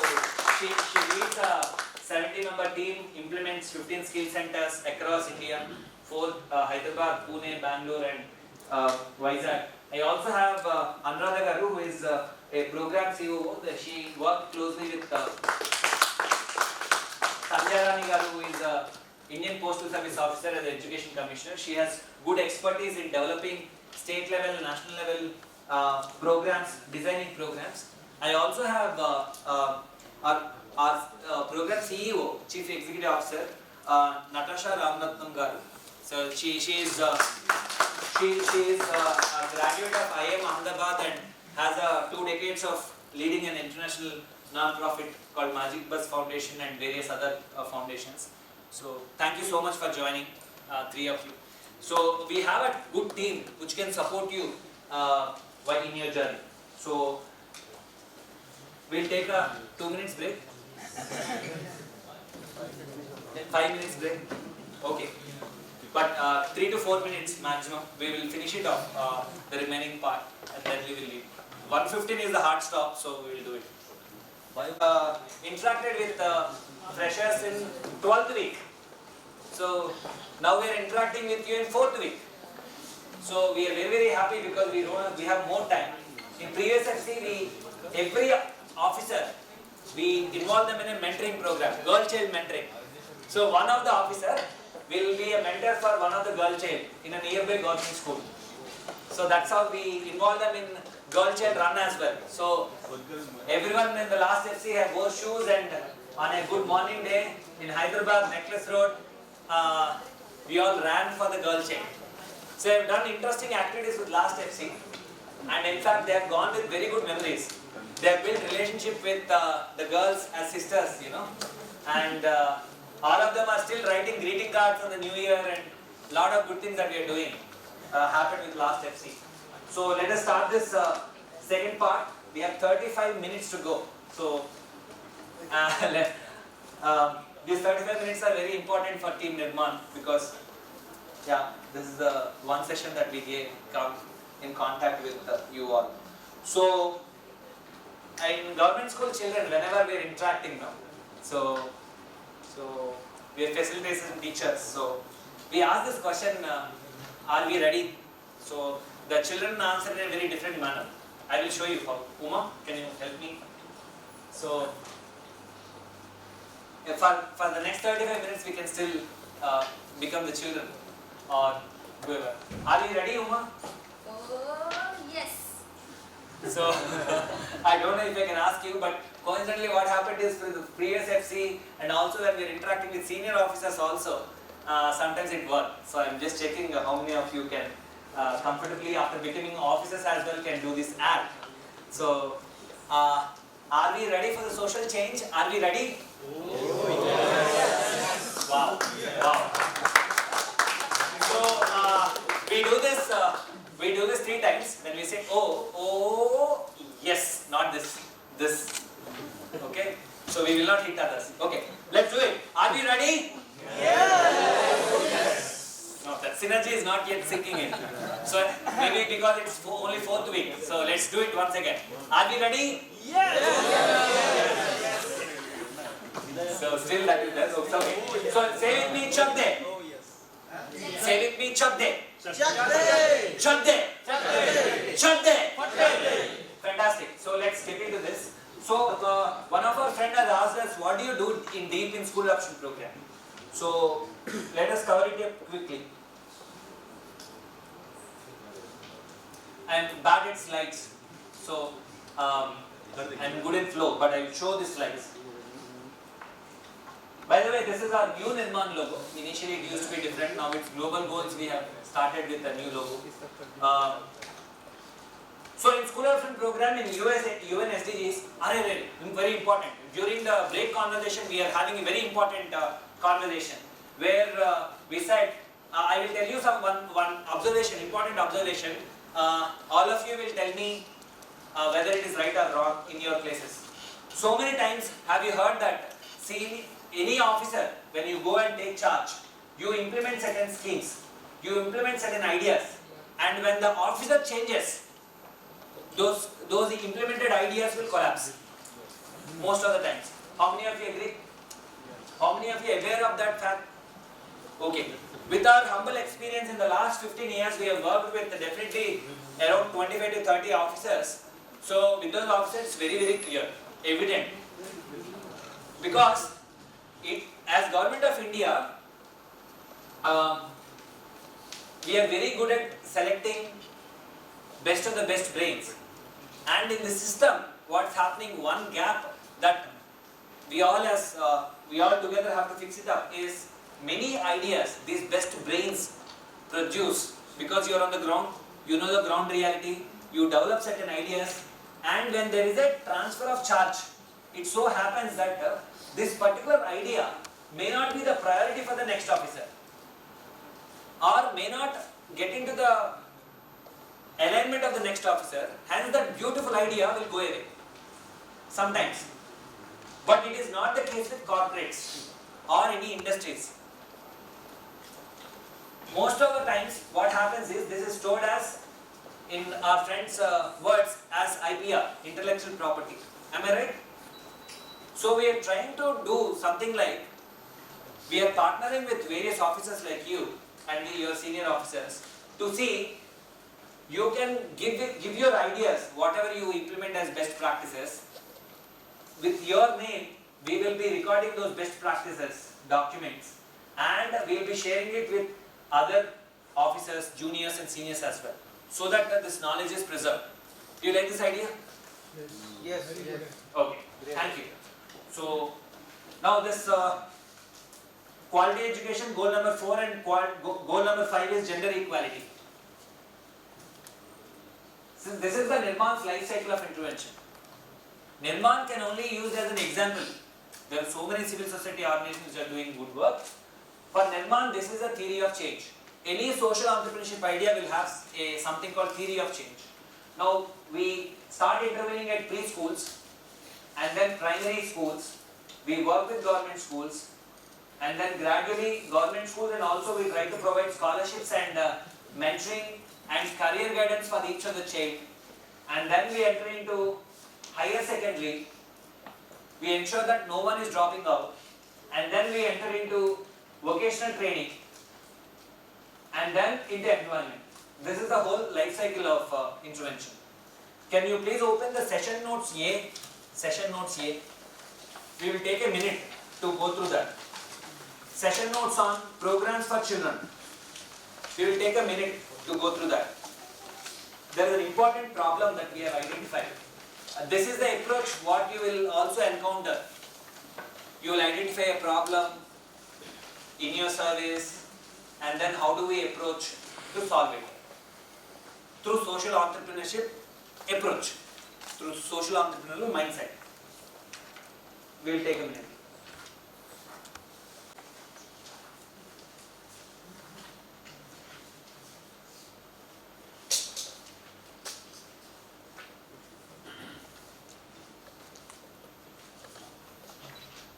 she leads a 70-member team, implements 15 skill centers across India, 4 Hyderabad, Pune, Bangalore, and Vizag. I also have Anuradha Garu, who is a program CEO. She worked closely with Sanjay Rani Garu, who is a Indian Postal Service officer as the Education Commissioner. She has good expertise in developing state level, national level programs, designing programs. I also have our program CEO, Chief Executive Officer, Natasha Ramanathan Garu. So she is a graduate of IIM Ahmedabad and has 2 decades of leading an international non-profit called Magic Bus Foundation and various other foundations. So thank you so much for joining, 3 of you. So we have a good team which can support you while in your journey. So we'll take a 2 minutes break. 5 minutes break. Okay. But 3 to 4 minutes maximum. We will finish it off, the remaining part, and then we will leave. 1:15 is the hard stop, so we will do it. Interacted with freshers in 12th week. So now we are interacting with you in 4th week. So we are very happy because we have more time. In previous FC, every officer, we involve them in a mentoring program, girl-child mentoring. So one of the officer will be a mentor for one of the girl-child in a nearby government school. So that's how we involve them in girl-child run as well. So everyone in the last FC have wore shoes, and on a good morning day in Hyderabad, Necklace Road, we all ran for the girl-child. So I have done interesting activities with last FC, and in fact they have gone with very good memories. They have built relationship with the girls as sisters, you know, and all of them are still writing greeting cards on the new year, and lot of good things that we are doing happened with last FC. So let us start this second part. We have 35 minutes to go. So these 35 minutes are very important for Team Nirman because this is the one session that we come in contact with you all. So in government school children, whenever we are interacting now, so we are facilitators and teachers. So we ask this question, are we ready? So the children answer in a very different manner. I will show you how. Uma, can you help me? So for the next 35 minutes we can still become the children or whoever. Are you ready, Uma? Oh, yes. So I don't know if I can ask you, but coincidentally what happened is for the previous FC and also when we are interacting with senior officers also, sometimes it worked. So I'm just checking how many of you can comfortably after becoming officers as well can do this act. So are we ready for the social change? Are we ready? Oh, yes. Wow. Wow. So we do this 3 times. Then we say oh, yes, not this. Okay. So we will not hit others. Okay. Let's do it. Are we ready? Yes. No, that synergy is not yet sinking in. So maybe because it's only 4th week. So let's do it once again. Are we ready? Yes. So still that is there. Okay. So say with me, Chakde. Say with me, Chakde. Chakde. Fantastic. So let's get into this. So one of our friends has asked us, what do you do in deep in school option program? So let us cover it here quickly. I'm bad at slides, so I'm good in flow, but I will show the slides. By the way, this is our new Nirman logo. Initially it used to be different, now it's Global Goals. We have started with a new logo. So in school option program in UN SDGs are very important. During the break conversation, we are having a very important conversation where we said, I will tell you one observation, important observation. All of you will tell me whether it is right or wrong in your places. So many times have you heard that, see, any officer, when you go and take charge, you implement certain schemes, you implement certain ideas, and when the officer changes, those implemented ideas will collapse most of the times. How many of you agree? How many of you are aware of that fact? Okay. With our humble experience in the last 15 years, we have worked with definitely around 25 to 30 officers. So with those officers, it's very clear, evident. Because as Government of India, we are very good at selecting best of the best brains. And in the system, what's happening, one gap that we all together have to fix it up is many ideas these best brains produce because you are on the ground, you know the ground reality, you develop certain ideas, and when there is a transfer of charge, it so happens that this particular idea may not be the priority for the next officer. or may not get into the alignment of the next officer, hence that beautiful idea will go away. Sometimes. But it is not the case with corporates or any industries. Most of the times what happens is this is stored as, in our friends' words, as IPR, intellectual property. Am I right? So we are trying to do something like, we are partnering with various officers like you and your senior officers to see you can give your ideas, whatever you implement as best practices. With your name, we will be recording those best practices, documents, and we will be sharing it with other officers, juniors and seniors as well, so that this knowledge is preserved. Do you like this idea? Yes. Okay, thank you. So, now this quality education, goal number 4 and goal number 5 is gender equality. Since this is the Nirman's life cycle of intervention. Nirman can only use as an example. There are so many civil society organizations which are doing good work. For Nirman, this is a theory of change. Any social entrepreneurship idea will have something called theory of change. Now, we start intervening at preschools and then primary schools. We work with government schools and then gradually government schools, and also we try to provide scholarships and mentoring and career guidance for each of the child. And then we enter into higher secondary. We ensure that no one is dropping out, and then we enter into vocational training and then into employment. This is the whole life cycle of intervention. Can you please open the session notes A? Session notes A. We will take a minute to go through that. Session notes on programs for children. We will take a minute to go through that. There is an important problem that we have identified. This is the approach what you will also encounter. You will identify a problem in your service, and then how do we approach to solve it? Through social entrepreneurship approach, through social entrepreneurial mindset. We will take a minute.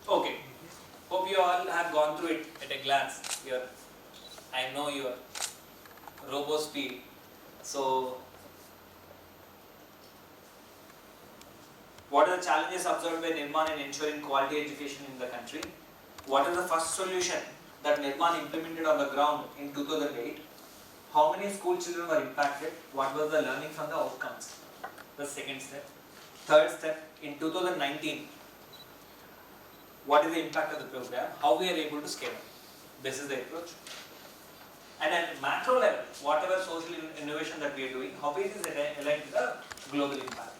Okay, hope you all have gone through it at a glance. I know your robo speed. So, what are the challenges observed by Nirman in ensuring quality education in the country? What is the first solution that Nirman implemented on the ground in 2008? How many school children were impacted? What was the learning from the outcomes? The second step. Third step, in 2019, what is the impact of the program? How we are able to scale up? This is the approach. And at macro level, whatever social innovation that we are doing, how it is aligned to the global impact.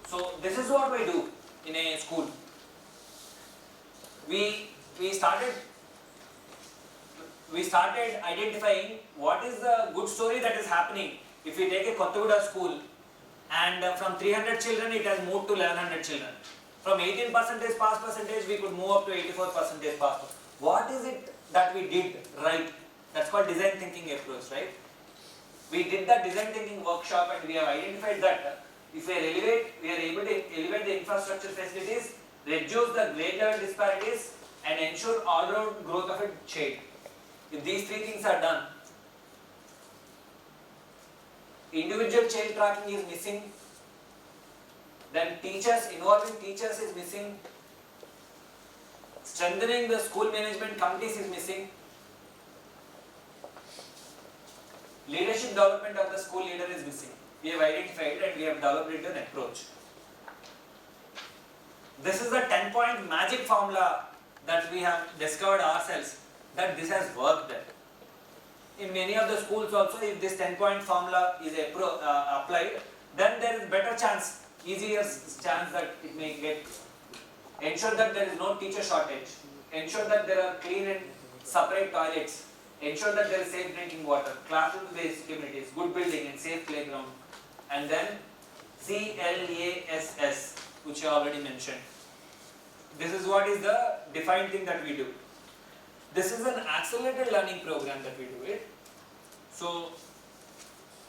So this is what we do in a school. We started identifying what is the good story that is happening. If we take a Kottaguda school, and from 300 children it has moved to 1100 children. From 18% pass percentage we could move up to 84% pass. What is it that we did right? That's called design thinking approach, right? We did the design thinking workshop and we have identified that if we are able to elevate the infrastructure facilities, reduce the grade level disparities and ensure all-round growth of a child. If these three things are done, individual child tracking is missing, then involving teachers is missing, strengthening the school management committees is missing, leadership development of the school leader is missing. We have identified and we have developed into an approach. This is the 10-point magic formula that we have discovered ourselves, that this has worked there. In many of the schools also, if this 10-point formula is applied, then there is better chance, easier chance that it may get. Ensure that there is no teacher shortage. Ensure that there are clean and separate toilets. Ensure that there is safe drinking water, classroom-based communities, good building and safe playground. And then CLASS, which I already mentioned. This is what is the defined thing that we do. this is an accelerated learning program that we do it. So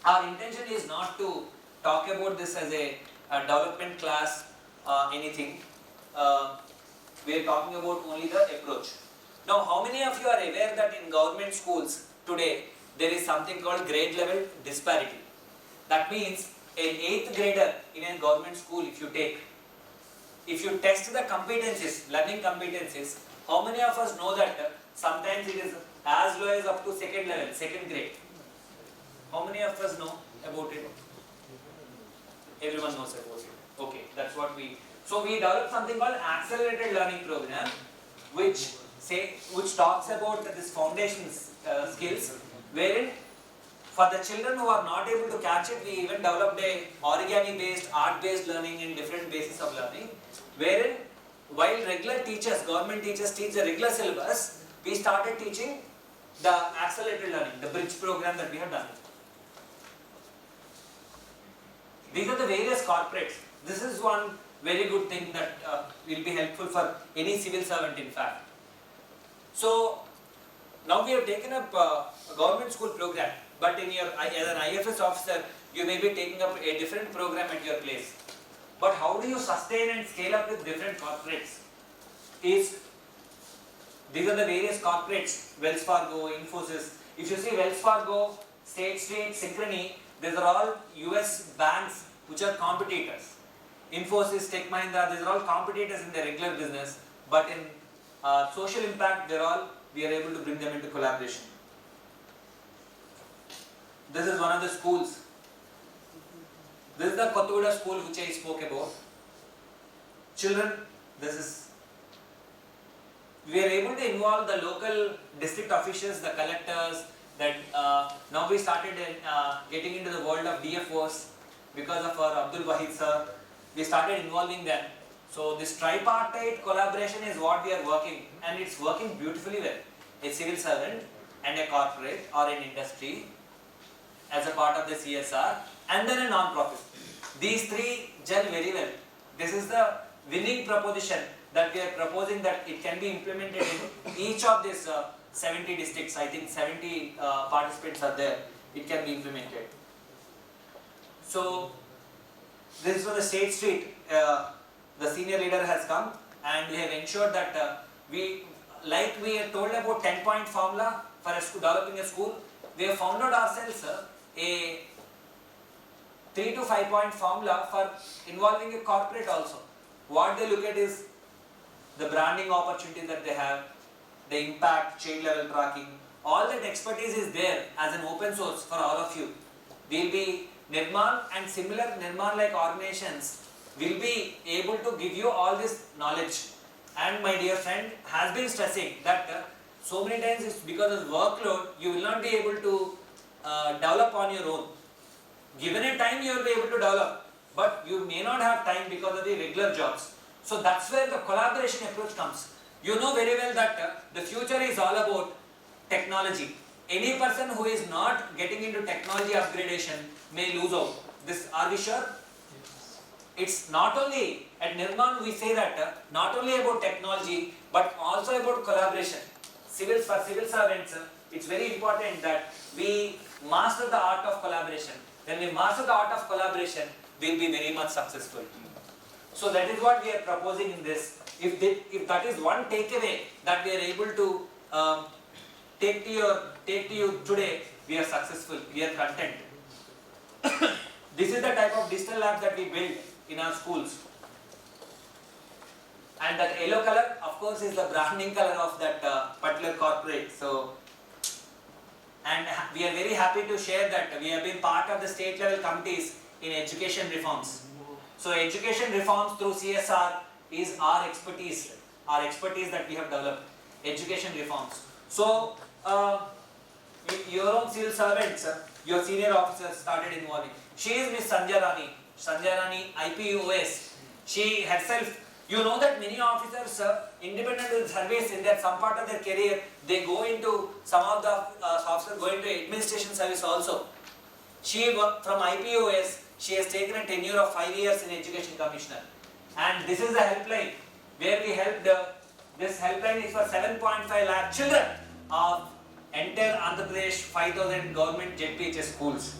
our intention is not to talk about this as a development class, anything. We are talking about only the approach. Now, how many of you are aware that in government schools today there is something called grade level disparity? That means an 8th grader in a government school, if you test the competencies, learning competencies, how many of us know that sometimes it is as low as up to 2nd level, 2nd grade? How many of us know about it? Everyone knows about it. Okay, that's what we. So we developed something called accelerated learning program, which talks about this foundations skills, wherein for the children who are not able to catch it, we even developed a origami based, art based learning in different bases of learning, wherein while regular teachers, government teachers teach the regular syllabus, we started teaching the accelerated learning, the bridge program that we have done. These are the various corporates. This is one very good thing that will be helpful for any civil servant, in fact. So now we have taken up a government school program, but in your, as an IFS officer, you may be taking up a different program at your place. But how do you sustain and scale up with different corporates? These are the various corporates, Wells Fargo, Infosys. If you see Wells Fargo, State Street, Synchrony, these are all US banks which are competitors. Infosys, Tech Mahindra, these are all competitors in their regular business, but in social impact, we are able to bring them into collaboration. This is one of the schools. This is the Kottagudda school which I spoke about. Children, we are able to involve the local district officials, the collectors, that now we started getting into the world of DFOs because of our Abdul Wahid sir. We started involving them. So this tripartite collaboration is what we are working, and it's working beautifully well. A civil servant and a corporate or an industry as a part of the CSR, and then a non-profit. These three gel very well. This is the winning proposition that we are proposing, that it can be implemented in each of these 70 districts. I think 70 participants are there. It can be implemented. So this is for the State Street. The senior leader has come, and we have ensured that we have told about 10-point formula for developing a school. We have found out ourselves a 3 to 5-point formula for involving a corporate also. What they look at is the branding opportunity that they have, the impact, chain level tracking, all that expertise is there as an open source for all of you. We'll be Nirmal and similar Nirmal-like organizations will be able to give you all this knowledge. And my dear friend has been stressing that so many times it's because of workload, you will not be able to develop on your own. Given a time, you will be able to develop, but you may not have time because of the regular jobs. So that's where the collaboration approach comes. You know very well that the future is all about technology. Any person who is not getting into technology upgradation may lose out. Are we sure? It's not only, at Nirmal we say that not only about technology, but also about collaboration. For civil servants, it's very important that we master the art of collaboration. When we master the art of collaboration, we'll be very much successful. So that is what we are proposing in this. If that is one takeaway that we are able to take to you today, we are successful, we are content. This is the type of digital lab that we build in our schools. And that yellow color, of course, is the branding color of that particular corporate. And we are very happy to share that we have been part of the state level committees in education reforms. So education reforms through CSR is our expertise that we have developed, education reforms. So your own civil servants, your senior officers started involving. She is Miss Sanjay Rani, IPUOS. She herself, you know that many officers, independent of service in some part of their career, they go into, some of the officers go into administration service also. She worked from IPOS, she has taken a tenure of 5 years in Education Commissioner. And this is the helpline where we helped this helpline is for 7.5 lakh children of entire Andhra Pradesh 5,000 government ZPHS schools.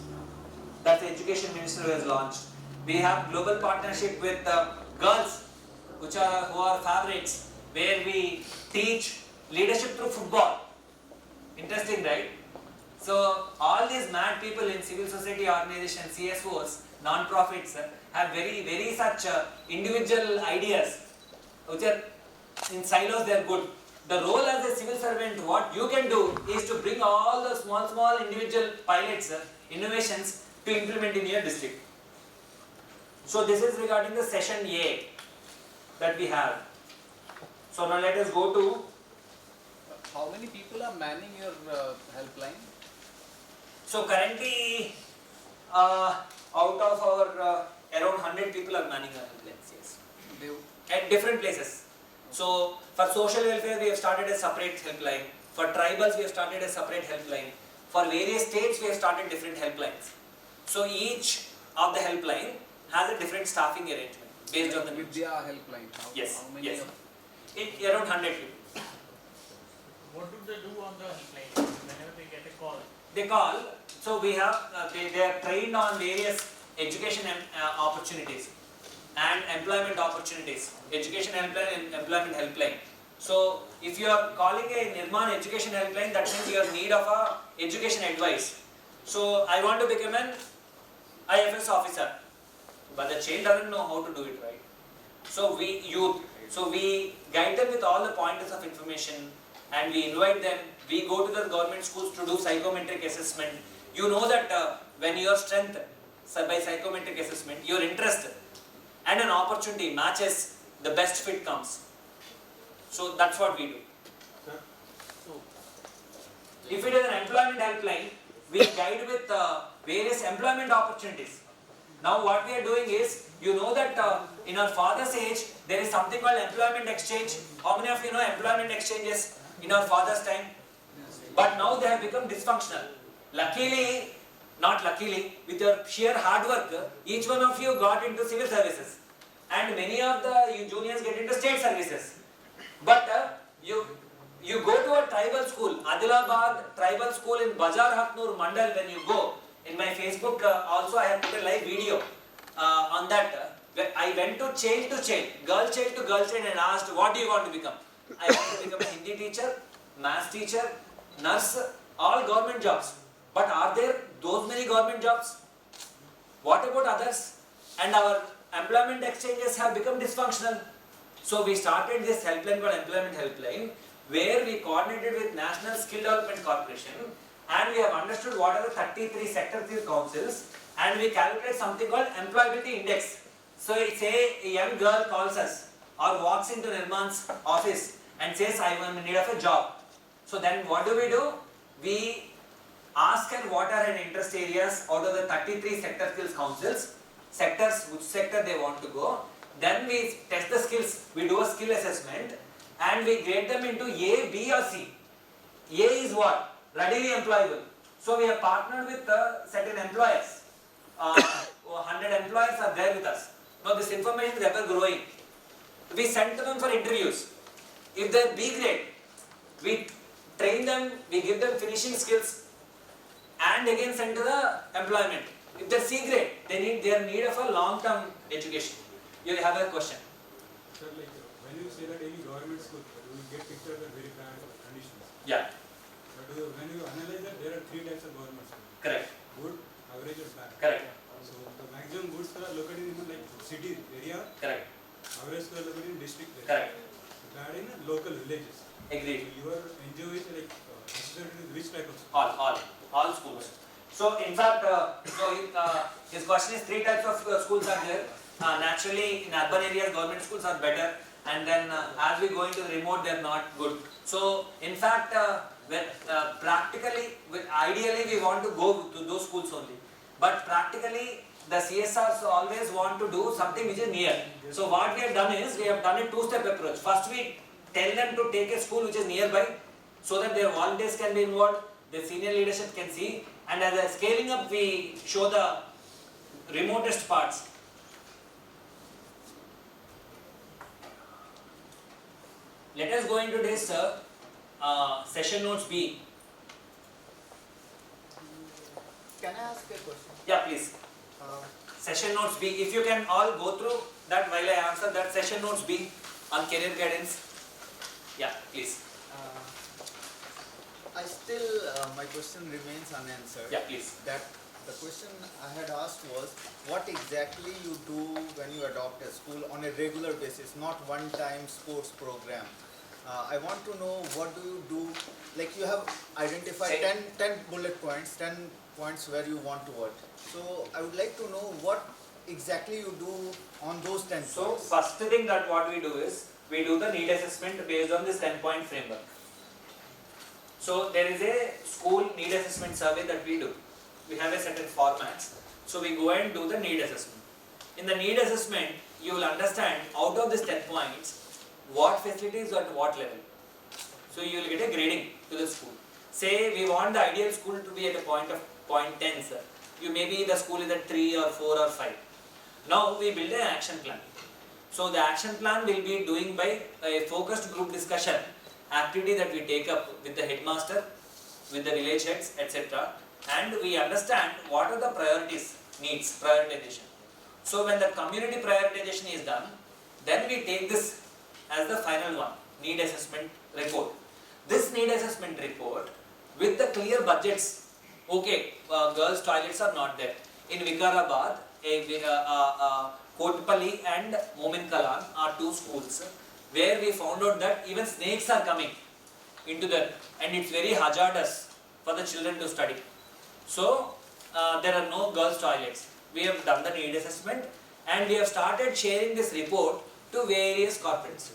That's the Education Minister who has launched. We have global partnership with girls who are favorites, where we teach leadership through football. Interesting, right? So all these mad people in civil society organizations, CSOs, non-profits have very such individual ideas which are in silos. They are good. The role as a civil servant, what you can do is to bring all the small individual pilots, innovations to implement in your district. So this is regarding the session A that we have. So now let us go to. How many people are manning your helpline? So currently, out of our around 100 people are manning our helplines, yes, at different places. So for social welfare, we have started a separate helpline. For tribals, we have started a separate helpline. For various states, we have started different helplines. So each of the helpline has a different staffing arrangement based on the needs. Vidya helpline. Yes, How many yes. of Around 100 people. What do they do on the helpline whenever they get a call? They call, so we have, they are trained on various education opportunities and employment opportunities, education helpline and employment helpline. So if you are calling a Nirman education helpline, that means you are in need of a education advice. So I want to become an IFS officer, but the child doesn't know how to do it, right? So we guide them with all the pointers of information, and we invite them. We go to the government schools to do psychometric assessment. You know that when your strength by psychometric assessment, your interest and an opportunity matches, the best fit comes. So that's what we do. If it is an employment helpline, we guide with various employment opportunities. Now what we are doing is, you know that in our father's age, there is something called employment exchange. How many of you know employment exchanges in our father's time? But now they have become dysfunctional. Luckily, not luckily, with your sheer hard work, each one of you got into civil services. And many of the juniors get into state services. But you go to a tribal school, Adilabad tribal school in Bajar Haknur Mandal. When you go, in my Facebook also I have put a live video on that. I went to child, girl child to girl child, and asked, what do you want to become? I want to become a Hindi teacher, maths teacher, nurse, all government jobs. But are there those many government jobs? What about others? And our employment exchanges have become dysfunctional. So we started this helpline called Employment Helpline, where we coordinated with National Skill Development Corporation, and we have understood what are the 33 sector skill councils, and we calculate something called employability index. So say a young girl calls us or walks into Nirman's office and says, I am in need of a job. So then what do? We ask her what are her interest areas out of the 33 sector skills councils, sectors, which sector they want to go. Then we test the skills, we do a skill assessment, and we grade them into A, B or C. A is what? Readily employable. So we have partnered with certain employers. 100 employers are there with us. Now this information is ever growing. We send them for interviews. If they are B grade, we train them, we give them finishing skills, and again send to the employment. If they are C grade, they are in need of a long-term education. You have a question. Sir, like when you say that any government school, you will get pictures of very bad conditions. Yeah. But when you analyze that, there are three types of government schools. Correct. Good, average, or bad. Correct. So the maximum good schools are located in like city area. Correct. Average schools are located in district area. Correct. Bad in local villages. Agreed. So your NGO is like associated with which type of school? All schools. So in fact, his question is three types of schools are there. Naturally, in urban areas, government schools are better, and then as we go into the remote, they are not good. So in fact, practically, ideally, we want to go to those schools only. But practically, the CSRs always want to do something which is near. So what we have done is, we have done a two-step approach. First, we tell them to take a school which is nearby, so that their volunteers can be involved, the senior leadership can see, and as a scaling up, we show the remotest parts. let us go into this session notes B. Can I ask a question? Yeah, please. Session notes B. If you can all go through that while I answer that session notes B on career guidance. Yeah, please. I still, my question remains unanswered. Yeah, please. That the question I had asked was, what exactly you do when you adopt a school on a regular basis, not one-time sports program. I want to know what do you do, like you have identified Say. 10 bullet points, 10 points where you want to work. So I would like to know what exactly you do on those 10 So points. first thing that what we do is we do the need assessment based on this 10-point framework. So there is a school need assessment survey that we do. We have a certain formats. So we go and do the need assessment. In the need assessment, you will understand out of these 10 points, what facilities are at what level. So you will get a grading to the school. Say we want the ideal school to be at a point 10, sir. You maybe the school is at 3 or 4 or 5. Now we build an action plan. So the action plan will be doing by a focused group discussion activity that we take up with the headmaster, with the village heads, etc. And we understand what are the priorities, needs, prioritization. So when the community prioritization is done, then we take this as the final one, need assessment report. This need assessment report with the clear budgets. Okay, girls' toilets are not there. In Vikarabad, Kotpalli and Momin Kalan are two schools where we found out that even snakes are coming into them and it's very hazardous for the children to study. So there are no girls' toilets. We have done the need assessment and we have started sharing this report to various corporates.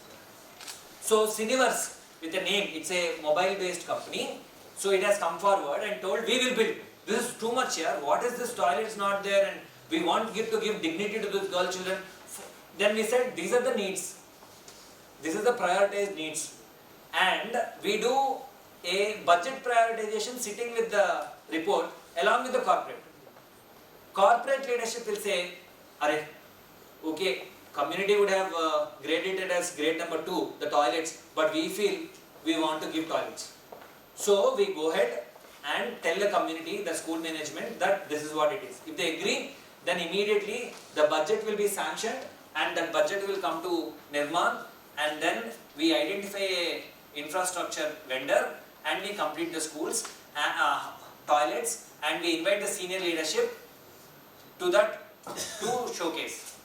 So Cineverse, with a name, it's a mobile-based company. So it has come forward and told we will build. This is too much here. What is this? Toilet is not there, and we want to give dignity to those girl children. Then we said these are the needs. This is the prioritized needs, and we do a budget prioritization sitting with the report along with the corporate. Corporate leadership will say, "Arey, okay, community would have graded it as grade number 2, the toilets, but we feel we want to give toilets." So we go ahead and tell the community, the school management, that this is what it is. If they agree, then immediately the budget will be sanctioned and that budget will come to Nirman, and then we identify a infrastructure vendor and we complete the schools, toilets, and we invite the senior leadership to that to showcase.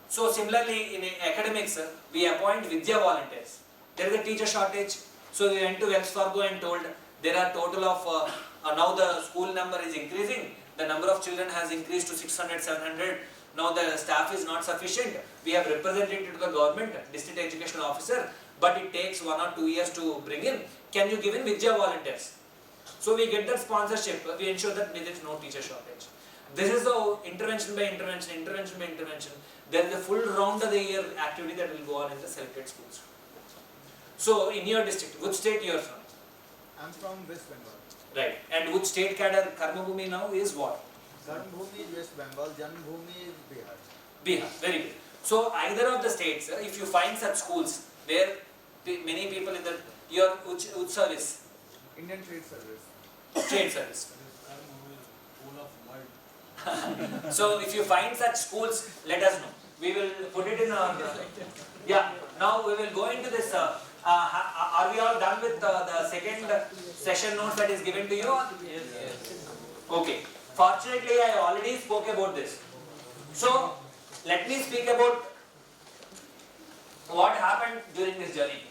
So similarly in academics, we appoint Vidya volunteers. There is a teacher shortage. So we went to Wells Fargo and told there are total of, now the school number is increasing, the number of children has increased to 600, 700, now the staff is not sufficient, we have represented it to the government, district education officer, but it takes 1 or 2 years to bring in, can you give in Vidya volunteers? So we get that sponsorship, we ensure that there is no teacher shortage. This is the intervention by intervention, intervention by intervention. There is a full round of the year activity that will go on in the selected schools. So in your district, which state you are from? I'm from West Bengal. Right. And which state cadre Karmabhumi now is what? Karmabhumi is West Bengal, Janmabhumi is Bihar. Bihar. Very good. So either of the states, if you find such schools where many people in the, your which service? Indian Trade Service. Trade service. So if you find such schools, let us know. We will put it in our, yeah. Now we will go into this, are we all done with the second session notes that is given to you? Yes. Okay. Fortunately, I already spoke about this. So, let me speak about what happened during this journey.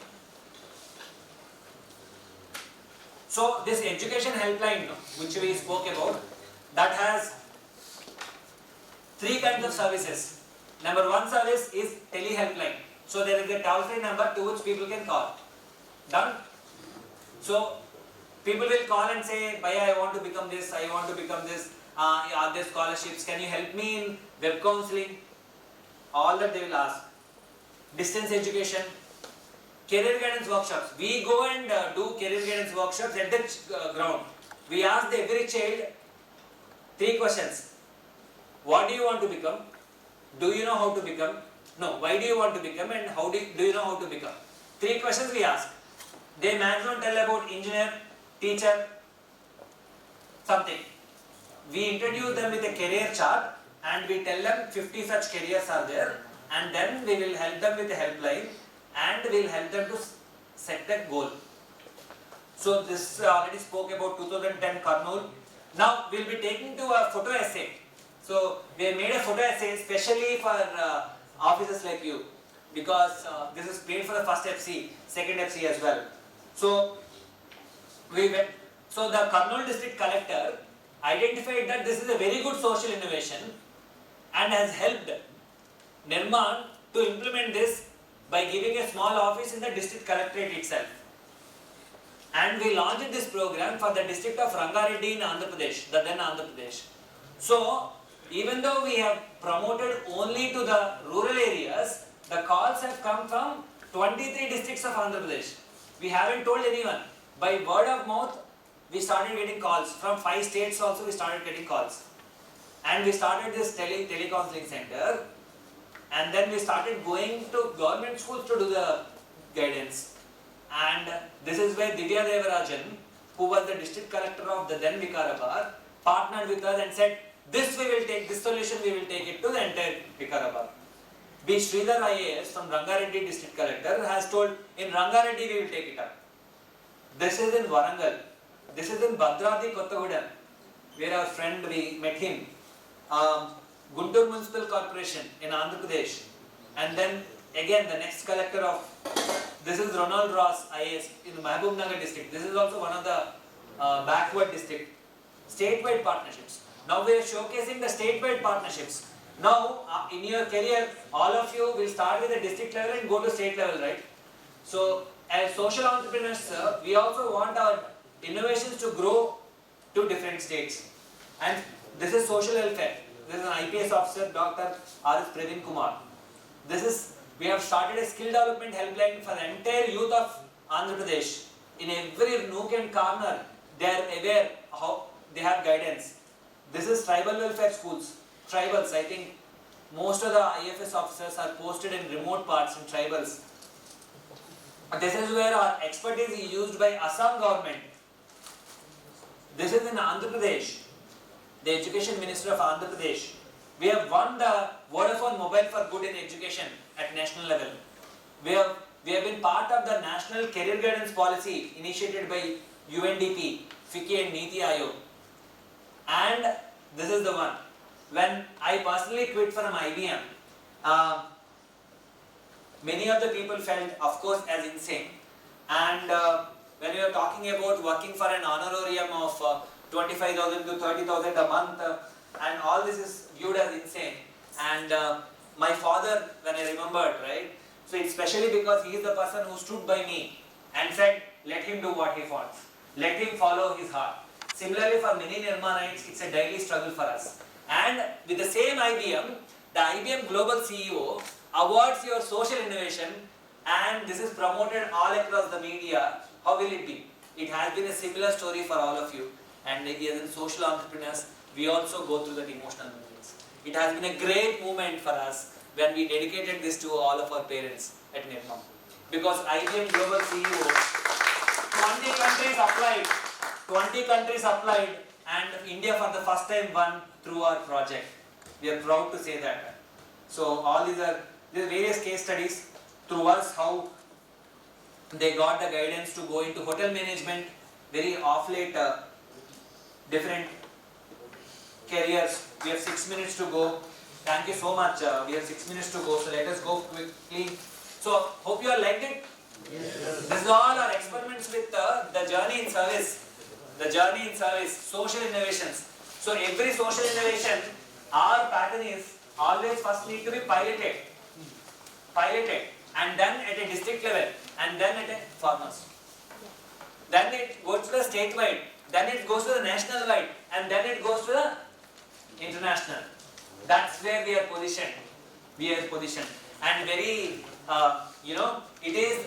So, this education helpline, which we spoke about, that has 3 kinds of services. Number 1 service is tele-helpline. So there is a toll-free number to which people can call. Done? So people will call and say, Bhaiya, I want to become this, I want to become this, are there scholarships, can you help me in web counseling? All that they will ask. Distance education, career guidance workshops. We go and do career guidance workshops at the ground. We ask every child 3 questions. What do you want to become? Do you know how to become? No. Why do you want to become, and how do you know how to become? 3 questions we ask. They maximum tell about engineer, teacher, something. We introduce them with a career chart and we tell them 50 such careers are there, and then we will help them with a helpline and we will help them to set that goal. So this already spoke about 2010 Kurnool. Now we will be taking to a photo essay. So we have made a photo essay especially for officers like you, because this is paid for the first FC, second FC as well. So so the Kurnool district collector identified that this is a very good social innovation and has helped Nirman to implement this by giving a small office in the district collectorate itself. And we launched this program for the district of Rangareddy in Andhra Pradesh, the then Andhra Pradesh. So, even though we have promoted only to the rural areas, the calls have come from 23 districts of Andhra Pradesh. We haven't told anyone. By word of mouth, we started getting calls. From 5 states also we started getting calls. And we started this telecounseling center. And then we started going to government schools to do the guidance. And this is where Divya Devarajan, who was the district collector of the then Vikarabad, partnered with us and said, this solution we will take it to the entire Vikarabad. B. Sridhar IAS from Rangareddy district collector has told, in Rangareddy we will take it up. This is in Warangal. This is in Bhadradi Kottagudem, where our friend, we met him. Guntur Municipal Corporation in Andhra Pradesh. And then again the next collector of, this is Ronald Ross IAS in the Mahbub Nagar district. This is also one of the backward district. Statewide partnerships. Now we are showcasing the statewide partnerships. Now in your career, all of you will start with the district level and go to state level, right? So as social entrepreneurs, we also want our innovations to grow to different states. And this is social welfare. This is an IPS officer, Dr. R.S. Praveen Kumar. We have started a skill development helpline for the entire youth of Andhra Pradesh. In every nook and corner, they are aware how they have guidance. This is tribal welfare schools. Tribals, I think most of the IFS officers are posted in remote parts in tribals. This is where our expertise is used by Assam government. This is in Andhra Pradesh. The Education Minister of Andhra Pradesh. We have won the Vodafone Mobile for Good in Education at national level. We have been part of the National Career Guidance Policy initiated by UNDP, FICCI and NITI Aayog. And this is the one. When I personally quit from IBM, many of the people felt, of course, as insane. And when we are talking about working for an honorarium of 25,000 to 30,000 a month, and all this is viewed as insane. And my father, when I remembered, right? So it's especially because he is the person who stood by me and said, let him do what he wants. Let him follow his heart. Similarly, for many Nirmanites, it's a daily struggle for us. And with the same IBM, the IBM Global CEO awards your social innovation, and this is promoted all across the media. How will it be? It has been a similar story for all of you. And as social entrepreneurs, we also go through that emotional moments. It has been a great moment for us when we dedicated this to all of our parents at Nirmam. Because IBM Global CEO, 20 countries applied, and India for the first time won through our project. We are proud to say that. So all these are various case studies through us, how they got the guidance to go into hotel management, very off late, different careers. We have 6 minutes to go. Thank you so much. We have 6 minutes to go, so let us go quickly. So hope you all liked it. Yes. This is all our experiments with the journey in service. The journey in service, social innovations. So every social innovation, our pattern is always first need to be piloted, and then at a district level, and then at a farmers. Then it goes to the statewide, then it goes to the national wide, and then it goes to the international. That's where we are positioned. And very, it is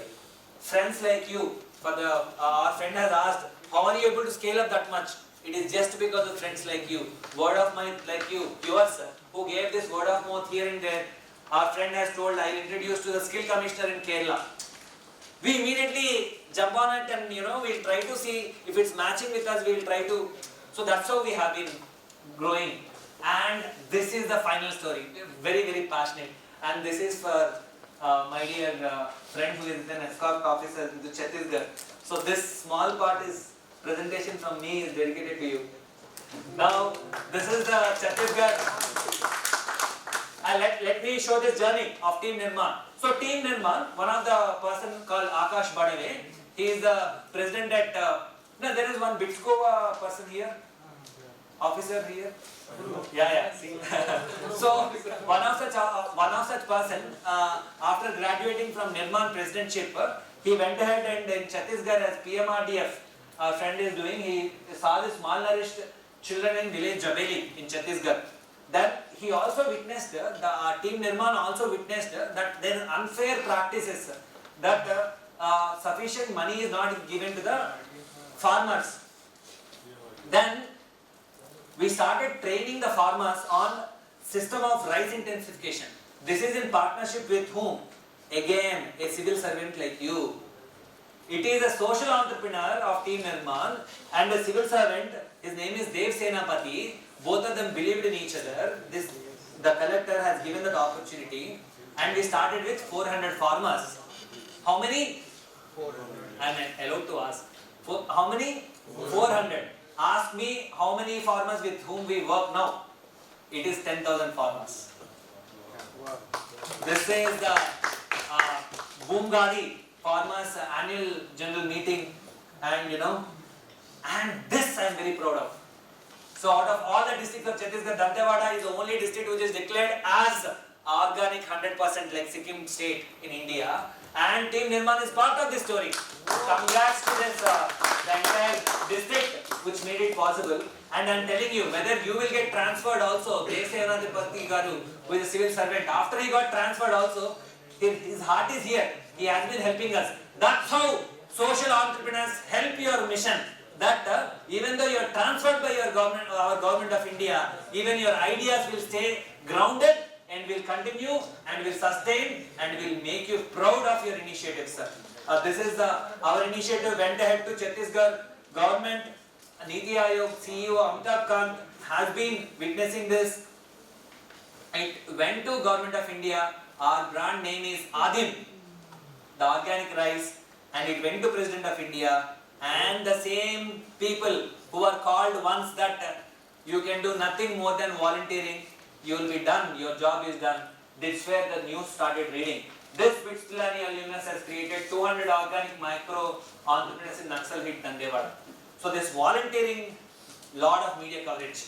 friends like you. Our friend has asked, how are you able to scale up that much? It is just because of friends like you, word of mouth like you, yours, who gave this word of mouth here and there. Our friend has told, I will introduce to the skill commissioner in Kerala. we immediately jump on it and we'll try to see if it's matching with us, we'll try to, so that's how we have been growing. And this is the final story, very, very passionate. And this is for my dear friend who is an escort officer in Chhattisgarh. So this small part is presentation from me is dedicated to you. Now, this is the Chhattisgarh. Let me show this journey of Team Nirman. So Team Nirman, one of the person called Akash Badave, he is the president at, no, there is one Bitskova person here, officer here. Yeah, see. So one of such person, after graduating from Nirman presidentship, he went ahead and in Chhattisgarh as PMRDF, our friend is doing, he saw this malnourished children in village Jabeli in Chhattisgarh. Then he also witnessed, Team Nirman also witnessed that there are unfair practices, that sufficient money is not given to the farmers. Then we started training the farmers on system of rice intensification. This is in partnership with whom? Again, a civil servant like you. It is a social entrepreneur of Team Nirman and a civil servant, his name is Dev Senapati. Both of them believed in each other. The collector has given that opportunity and we started with 400 farmers. How many? 400. I am allowed to ask. How many? 400. Ask me how many farmers with whom we work now. It is 10,000 farmers. This is the Boomgadi farmers annual general meeting, and and this I am very proud of. So out of all the districts of Chhattisgarh, Dantewada is the only district which is declared as organic 100% like Sikkim state in India, and Team Nirman is part of this story. Congrats to this, the entire district which made it possible. And I am telling you, whether you will get transferred also, Dev Senapati Garu, who is a civil servant, after he got transferred also, his heart is here. He has been helping us. That's how social entrepreneurs help your mission. That even though you are transferred by your government, our government of India, even your ideas will stay grounded and will continue and will sustain and will make you proud of your initiatives, sir. This is our initiative went ahead to Chhattisgarh government. Niti Aayog CEO Amitabh Kant has been witnessing this. It went to government of India. Our brand name is Adim, the organic rice, and it went to President of India. And the same people who are called once that you can do nothing more than volunteering, you will be done, your job is done. This is where the news started reading. This Bitstulani alumnus has created 200 organic micro entrepreneurs in Naxal hit Dantewada. So this volunteering, lot of media coverage.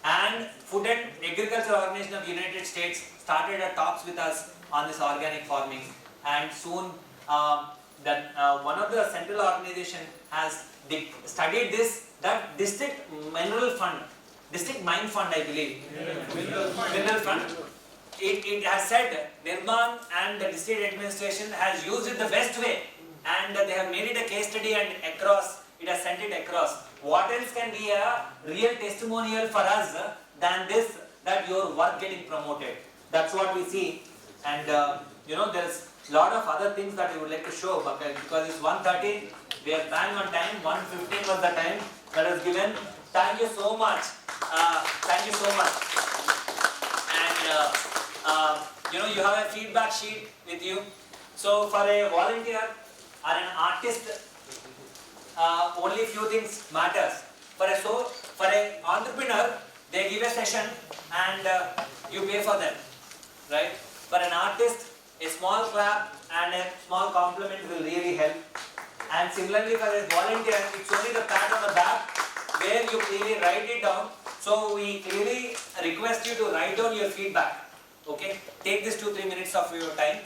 And Food and Agriculture Organization of United States started talks with us on this organic farming. And soon one of the central organization has studied this, that district mineral fund, district mine fund I believe, mineral fund. It has said Nirman and the district administration has used it the best way, and they have made it a case study and across, it has sent it across. What else can be a real testimonial for us than this, that your work getting promoted? That's what we see. And there's a lot of other things that I would like to show, but because it's 1:30, we are bang on time. 1:15 was the time that was given. Thank you so much. Thank you so much. And you have a feedback sheet with you. So for a volunteer or an artist, only few things matters. For an entrepreneur, they give a session and you pay for them, right? For an artist, a small clap and a small compliment will really help. And similarly for a volunteer, it's only the pat on the back where you clearly write it down. So we clearly request you to write down your feedback. Okay, take this 2-3 minutes of your time.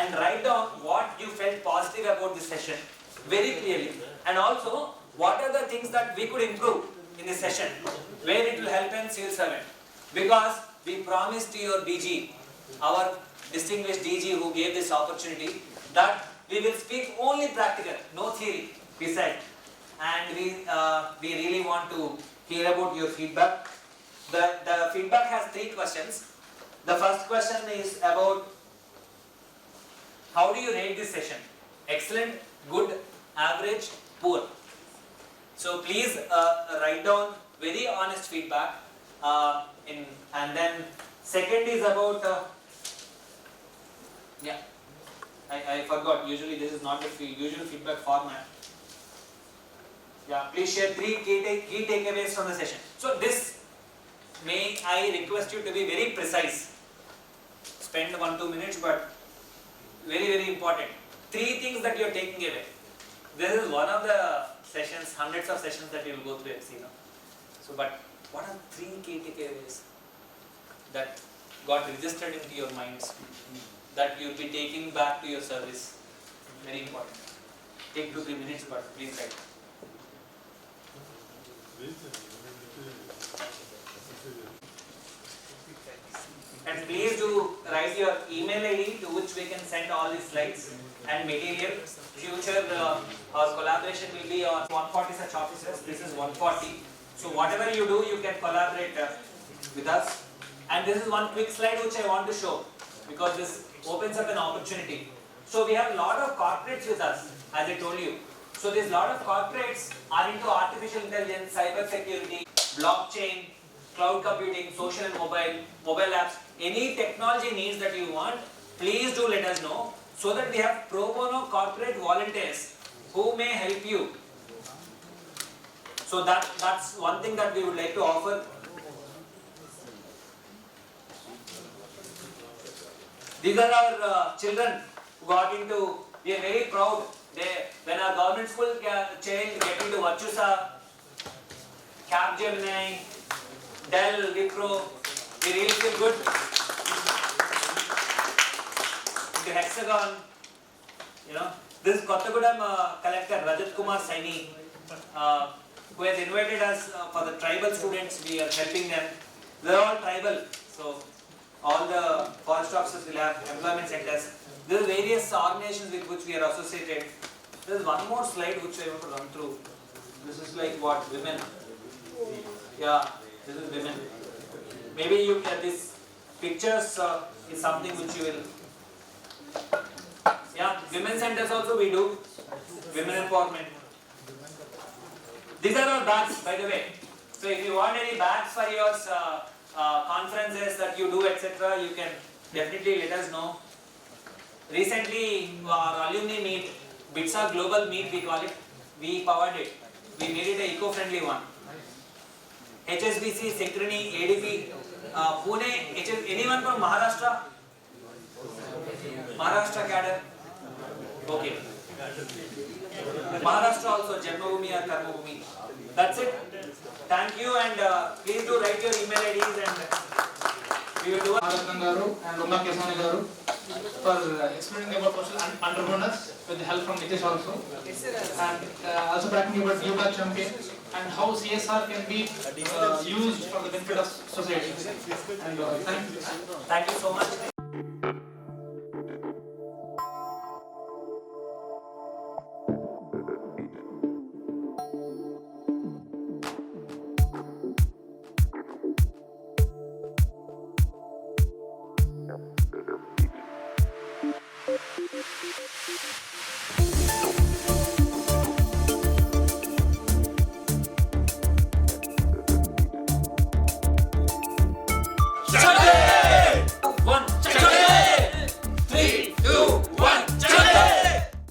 And write down what you felt positive about this session very clearly, and also what are the things that we could improve in this session, where it will help in civil servant. Because we promised to your DG, our distinguished DG who gave this opportunity, that we will speak only practical, no theory beside. And we really want to hear about your feedback. The feedback has 3 questions. The first question is about how do you rate this session? Excellent, good, average, poor. So please write down very honest feedback. And then second is about I forgot. Usually this is not the usual feedback format. Yeah, please share 3 key takeaways from the session. So this, may I request you to be very precise. Spend 1-2 minutes, but very important. 3 things that you are taking away. This is one of the sessions, hundreds of sessions that you will go through FC. So, but what are 3 key takeaways that got registered into your minds that you will be taking back to your service? Very important. Take 2-3 minutes, but please write. And please do write your email ID to which we can send all these slides and material. Future our collaboration will be on 140 such offices. This is 140. So whatever you do, you can collaborate with us. And this is one quick slide which I want to show because this opens up an opportunity. So we have a lot of corporates with us, as I told you. So there's a lot of corporates are into artificial intelligence, cyber security, blockchain, cloud computing, social and mobile apps. Any technology needs that you want, please do let us know so that we have pro bono corporate volunteers who may help you. So that's one thing that we would like to offer. These are our children who got into, we are very proud. When our government school child get into Virtusa, Capgemini, Dell, Wipro, we really feel good. Into Hexagon, this is Kottagudam collector Rajat Kumar Saini, who has invited us for the tribal students. We are helping them. They are all tribal, so all the forest officers will have employment centers. There are various organizations with which we are associated. There is one more slide which I want to run through. This is like what? Women. Yeah, this is women. Maybe you can, this pictures is something which you will. Yeah, women centers also we do. Women empowerment. These are our bags, by the way. So if you want any bags for your conferences that you do, etc., you can definitely let us know. Recently, our alumni meet, BITSA Global Meet we call it, we powered it. We made it an eco-friendly one. HSBC, Synchrony, ADP, Pune, anyone from Maharashtra? Maharashtra cadre? Okay. Maharashtra also, Janmabhoomi or Karmabhoomi. That's it. Thank you, and please do write your email IDs and we will do it. Marathan Garu and Uma Kesani Garu for explaining about social entrepreneurs with the help from Nitish also. And also talking about yoga champion and how CSR can be used for the benefit of society. And thank you. Thank you so much. Shut